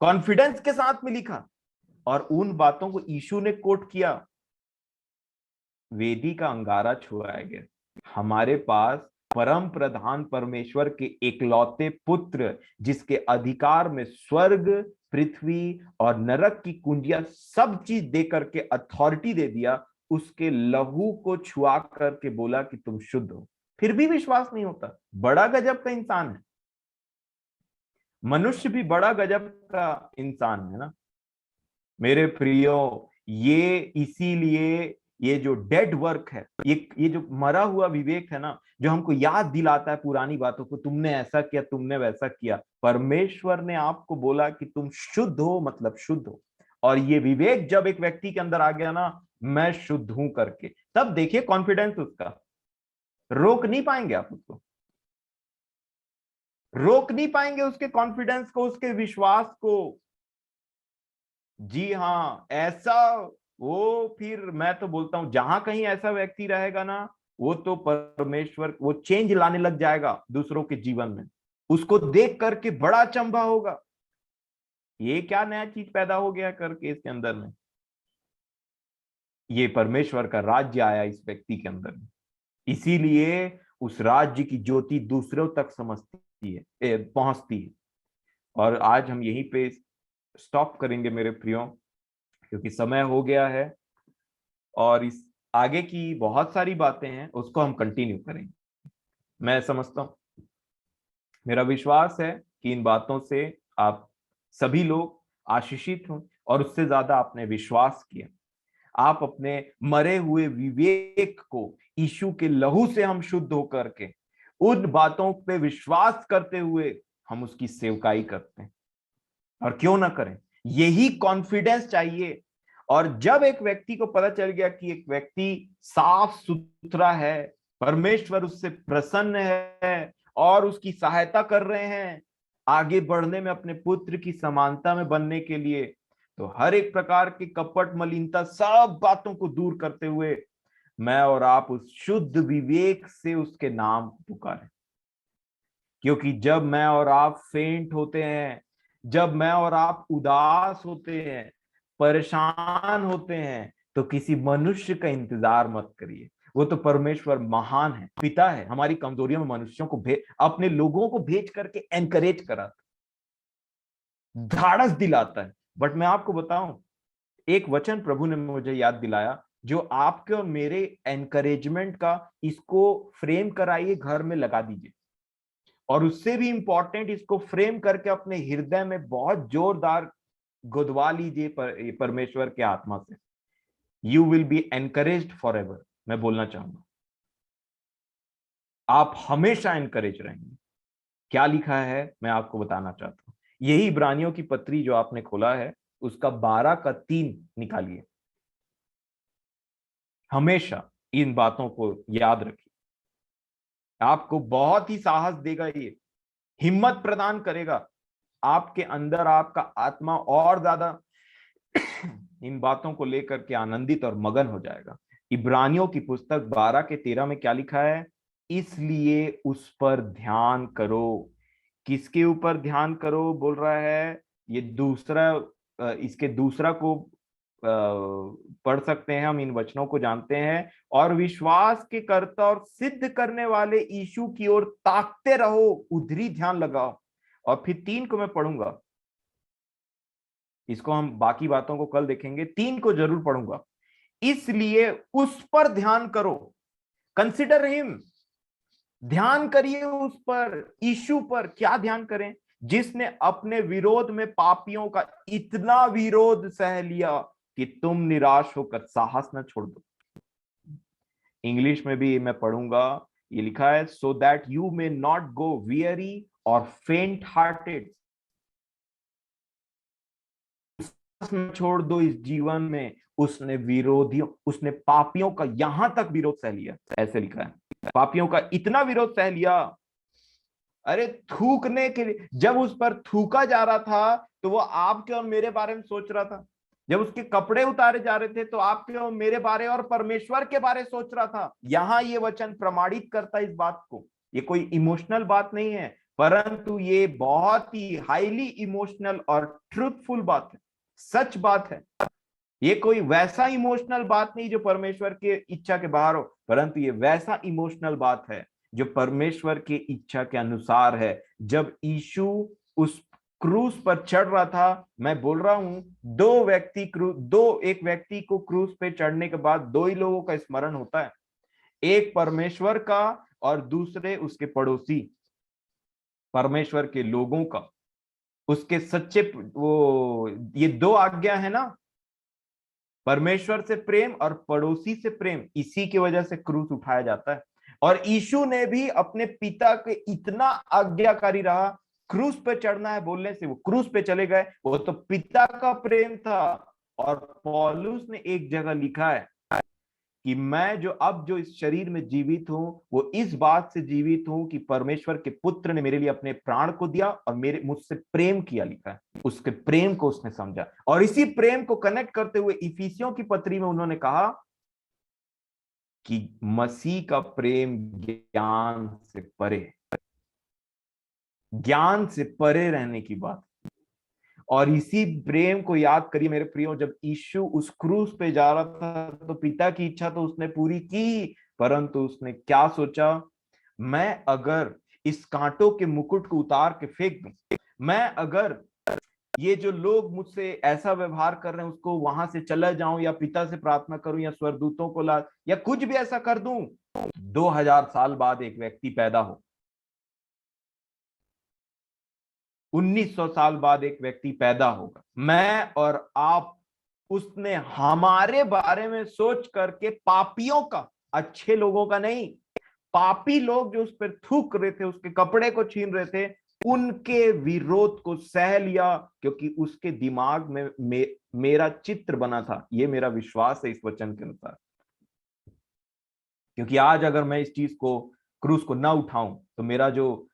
कॉन्फिडेंस के साथ में लिखा, और उन बातों को यीशु ने कोट किया। वेदी का अंगारा छुड़ाया गया। हमारे पास परम प्रधान परमेश्वर के एकलौते पुत्र, जिसके अधिकार में स्वर्ग, पृथ्वी और नरक की कुंजियां सब चीज दे करके अथॉरिटी दे दिया, उसके लहू को छुआ करके बोला कि तुम शुद्ध हो, फिर भी विश्वास नहीं होता। बड़ा गजब का इंसान है, मनुष्य भी बड़ा गजब का इंसान है ना मेरे प्रियो। ये इसीलिए ये जो डेड वर्क है, ये जो मरा हुआ विवेक है ना, जो हमको याद दिलाता है पुरानी बातों को, तुमने ऐसा किया, तुमने वैसा किया। परमेश्वर ने आपको बोला कि तुम शुद्ध हो, मतलब शुद्ध हो। और ये विवेक जब एक व्यक्ति के अंदर आ गया ना, मैं शुद्ध हूं करके, तब देखिए कॉन्फिडेंस उसका, रोक नहीं पाएंगे आप उसको, रोक नहीं पाएंगे उसके कॉन्फिडेंस को, उसके विश्वास को। जी हाँ, ऐसा वो, फिर मैं तो बोलता हूं जहां कहीं ऐसा व्यक्ति रहेगा ना, वो तो परमेश्वर, वो चेंज लाने लग जाएगा दूसरों के जीवन में। उसको देख करके बड़ा अचंभा होगा, ये क्या नया चीज पैदा हो गया करके इसके अंदर में। ये परमेश्वर का राज्य आया इस व्यक्ति के अंदर में, इसीलिए उस राज्य की ज्योति दूसरों तक समझती है, पहुंचती है। और आज हम यहीं पे स्टॉप करेंगे मेरे प्रियो, क्योंकि समय हो गया है, और इस आगे की बहुत सारी बातें हैं उसको हम कंटिन्यू करेंगे। मैं समझता हूं, मेरा विश्वास है कि इन बातों से आप सभी लोग आशीषित हों, और उससे ज्यादा आपने विश्वास किया। आप अपने मरे हुए विवेक को यीशु के लहू से हम शुद्ध होकर के उन बातों पे विश्वास करते हुए हम उसकी सेवकाई करते हैं। और क्यों ना करें, यही कॉन्फिडेंस चाहिए। और जब एक व्यक्ति को पता चल गया कि एक व्यक्ति साफ सुथरा है, परमेश्वर उससे प्रसन्न है और उसकी सहायता कर रहे हैं आगे बढ़ने में, अपने पुत्र की समानता में बनने के लिए, तो हर एक प्रकार की कपट, मलिनता, सब बातों को दूर करते हुए मैं और आप उस शुद्ध विवेक से उसके नाम को पुकारें। क्योंकि जब मैं और आप फेंट होते हैं, जब मैं और आप उदास होते हैं, परेशान होते हैं, तो किसी मनुष्य का इंतजार मत करिए। वो तो परमेश्वर महान है, पिता है, हमारी कमजोरियों में मनुष्यों को अपने लोगों को भेज करके एनकरेज कराता, धाड़स दिलाता है। बट मैं आपको बताऊं, एक वचन प्रभु ने मुझे याद दिलाया, जो आपके और मेरे एनकरेजमेंट का, इसको फ्रेम कराइए, घर में लगा दीजिए, और उससे भी इंपॉर्टेंट, इसको फ्रेम करके अपने हृदय में बहुत जोरदार गुदवा लीजिए परमेश्वर के आत्मा से। You will be encouraged for ever. मैं बोलना चाहूंगा, आप हमेशा एनकरेज रहेंगे। क्या लिखा है मैं आपको बताना चाहता हूं, यही इब्रानियों की पत्री जो आपने खोला है, उसका 12 का 3 निकालिए। हमेशा इन बातों को याद रखिए, आपको बहुत ही साहस देगा, ये हिम्मत प्रदान करेगा आपके अंदर। आपका आत्मा और ज्यादा इन बातों को लेकर के आनंदित और मगन हो जाएगा। इब्रानियों की पुस्तक 12 के 13 में क्या लिखा है, इसलिए उस पर ध्यान करो। किसके ऊपर ध्यान करो बोल रहा है, ये दूसरा, इसके दूसरा को पढ़ सकते हैं हम, इन वचनों को जानते हैं, और विश्वास के कर्ता और सिद्ध करने वाले यीशु की ओर ताकते रहो, उधरी ध्यान लगाओ। और फिर 3 को मैं पढ़ूंगा, इसको हम बाकी बातों को कल देखेंगे, 3 को जरूर पढ़ूंगा। इसलिए उस पर ध्यान करो, कंसिडर हिम, ध्यान करिए उस पर, यीशु पर। क्या ध्यान करें, जिसने अपने विरोध में पापियों का इतना विरोध सह लिया कि तुम निराश होकर साहस न छोड़ दो। इंग्लिश में भी मैं पढ़ूंगा, ये लिखा है, so that you may not go weary और फेंट हार्टेड। छोड़ दो इस जीवन में। उसने विरोधियों, उसने पापियों का यहां तक विरोध सह लिया, ऐसे लिखा है, पापियों का इतना विरोध सह लिया। अरे थूकने के लिए, जब उस पर थूका जा रहा था तो वो आपके और मेरे बारे में सोच रहा था। जब उसके कपड़े उतारे जा रहे थे तो आपके और मेरे बारे और परमेश्वर के बारे सोच रहा था। यहां ये वचन प्रमाणित करता है इस बात को, ये कोई इमोशनल बात नहीं है। परंतु ये बहुत ही हाईली इमोशनल और ट्रूथफुल बात है, सच बात है। ये कोई वैसा इमोशनल बात नहीं जो परमेश्वर के इच्छा के बाहर हो, परंतु ये वैसा इमोशनल बात है जो परमेश्वर की इच्छा के अनुसार है। जब यीशु उस क्रूस पर चढ़ रहा था, मैं बोल रहा हूं, एक व्यक्ति को क्रूस पे चढ़ने के बाद दो ही लोगों का स्मरण होता है, एक परमेश्वर का और दूसरे उसके पड़ोसी, परमेश्वर के लोगों का, उसके सच्चे वो ये दो आज्ञा है ना, परमेश्वर से प्रेम और पड़ोसी से प्रेम, इसी की वजह से क्रूस उठाया जाता है। और यीशु ने भी अपने पिता के इतना आज्ञाकारी रहा, क्रूस पे चढ़ना है बोलने से वो क्रूस पे चले गए, वो तो पिता का प्रेम था। और पौलुस ने एक जगह लिखा है कि मैं जो इस शरीर में जीवित हूं, वो इस बात से जीवित हूं कि परमेश्वर के पुत्र ने मेरे लिए अपने प्राण को दिया और मुझसे प्रेम किया, लिखा है। उसके प्रेम को उसने समझा, और इसी प्रेम को कनेक्ट करते हुए इफिसियों की पत्री में उन्होंने कहा कि मसीह का प्रेम ज्ञान से परे रहने की बात। और इसी प्रेम को याद करिए मेरे प्रियो, जब यीशु उस क्रूस पे जा रहा था तो पिता की इच्छा तो उसने पूरी की, परंतु उसने क्या सोचा, मैं अगर इस कांटों के मुकुट को उतार के फेंक दूं, मैं अगर ये जो लोग मुझसे ऐसा व्यवहार कर रहे हैं उसको वहां से चला जाऊं, या पिता से प्रार्थना करूं, या स्वर्गदूतों को ला, या कुछ भी ऐसा कर दूं, 2000 साल बाद एक व्यक्ति पैदा हो, 1900 साल बाद एक व्यक्ति पैदा होगा, मैं और आप, उसने हमारे बारे में सोच करके, पापियों का, अच्छे लोगों का नहीं, पापी लोग जो उस पर थूक रहे थे, उसके कपड़े को छीन रहे थे, उनके विरोध को सह लिया, क्योंकि उसके दिमाग में मेरा चित्र बना था। ये मेरा विश्वास है इस वचन के अनुसार, क्योंकि आज अगर मैं इस चीज को, क्रूस को ना उठाऊं, तो मेरा जो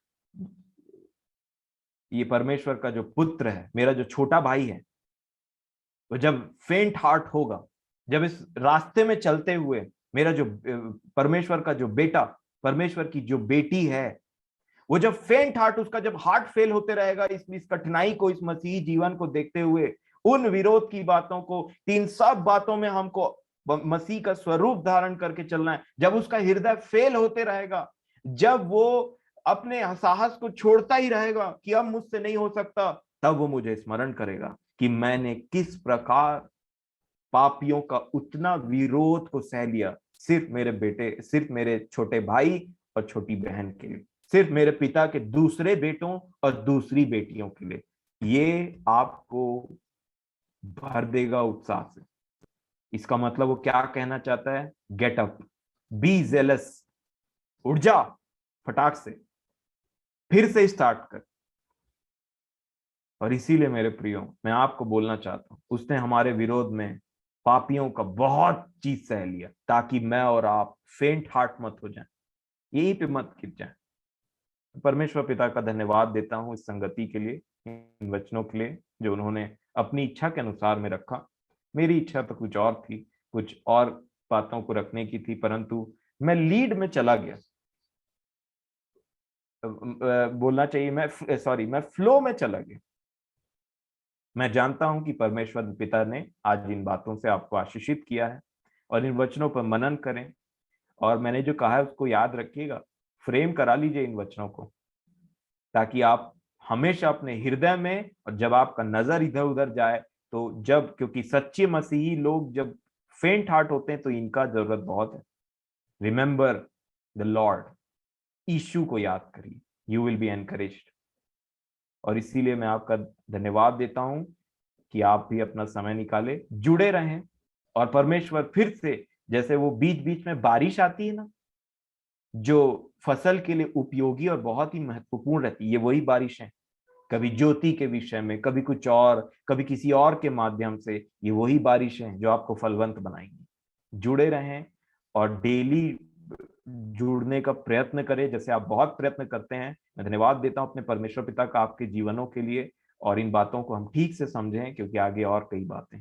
ये परमेश्वर का जो पुत्र है, मेरा जो छोटा भाई है, तो जब फेंट हार्ट होगा, जब इस रास्ते में चलते हुए मेरा जो परमेश्वर का जो बेटा, परमेश्वर की जो बेटी है, वो जब फेंट हार्ट, उसका जब हार्ट फेल होते रहेगा, इस कठिनाई को, इस मसीही जीवन को देखते हुए, उन विरोध की बातों को, तीन सब बातों में हमको मसीह का स्वरूप धारण करके चलना है। जब उसका हृदय फेल होते रहेगा, जब वो अपने साहस को छोड़ता ही रहेगा कि अब मुझसे नहीं हो सकता, तब वो मुझे स्मरण करेगा कि मैंने किस प्रकार पापियों का उतना विरोध को सह लिया, सिर्फ मेरे बेटे, सिर्फ मेरे छोटे भाई और छोटी बहन के लिए, सिर्फ मेरे पिता के दूसरे बेटों और दूसरी बेटियों के लिए। ये आपको भर देगा उत्साह से। इसका मतलब वो क्या कहना चाहता है, गेट अप, बी जेलस, उठ जा फटाक से, फिर से स्टार्ट कर। और इसीलिए मेरे प्रियो, मैं आपको बोलना चाहता हूं, उसने हमारे विरोध में पापियों का बहुत चीज सह लिया, ताकि मैं और आप फेंट हार्ट मत हो जाएं, यहीं पे मत गिर जाएं। परमेश्वर पिता का धन्यवाद देता हूं इस संगति के लिए, इन वचनों के लिए जो उन्होंने अपनी इच्छा के अनुसार में रखा। मेरी इच्छा तो कुछ और थी, कुछ और बातों को रखने की थी, परंतु मैं लीड में चला गया, बोलना चाहिए मैं फ्लो में चला गया। मैं जानता हूं कि परमेश्वर पिता ने आज इन बातों से आपको आशीषित किया है, और इन वचनों पर मनन करें, और मैंने जो कहा है उसको याद रखिएगा, फ्रेम करा लीजिए इन वचनों को, ताकि आप हमेशा अपने हृदय में, और जब आपका नजर इधर उधर जाए, तो जब, क्योंकि सच्चे मसीही लोग जब फेंट हार्ट होते हैं तो इनका जरूरत बहुत है। रिमेंबर द लॉर्ड, यीशु को याद करिए, यू विल बी एनकरेज्ड। और इसीलिए मैं आपका धन्यवाद देता हूं कि आप भी अपना समय निकाले, जुड़े रहें, और परमेश्वर फिर से, जैसे वो बीच बीच में बारिश आती है ना, जो फसल के लिए उपयोगी और बहुत ही महत्वपूर्ण रहती है, ये वही बारिश है, कभी ज्योति के विषय में, कभी कुछ और, कभी किसी और के माध्यम से, ये वही बारिश है जो आपको फलवंत बनाएंगी। जुड़े रहें और डेली जुड़ने का प्रयत्न करें, जैसे आप बहुत प्रयत्न करते हैं। मैं धन्यवाद देता हूं अपने परमेश्वर पिता का आपके जीवनों के लिए, और इन बातों को हम ठीक से समझें, क्योंकि आगे और कई बातें।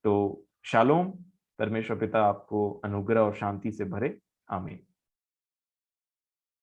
तो शालोम, परमेश्वर पिता आपको अनुग्रह और शांति से भरे। आमीन।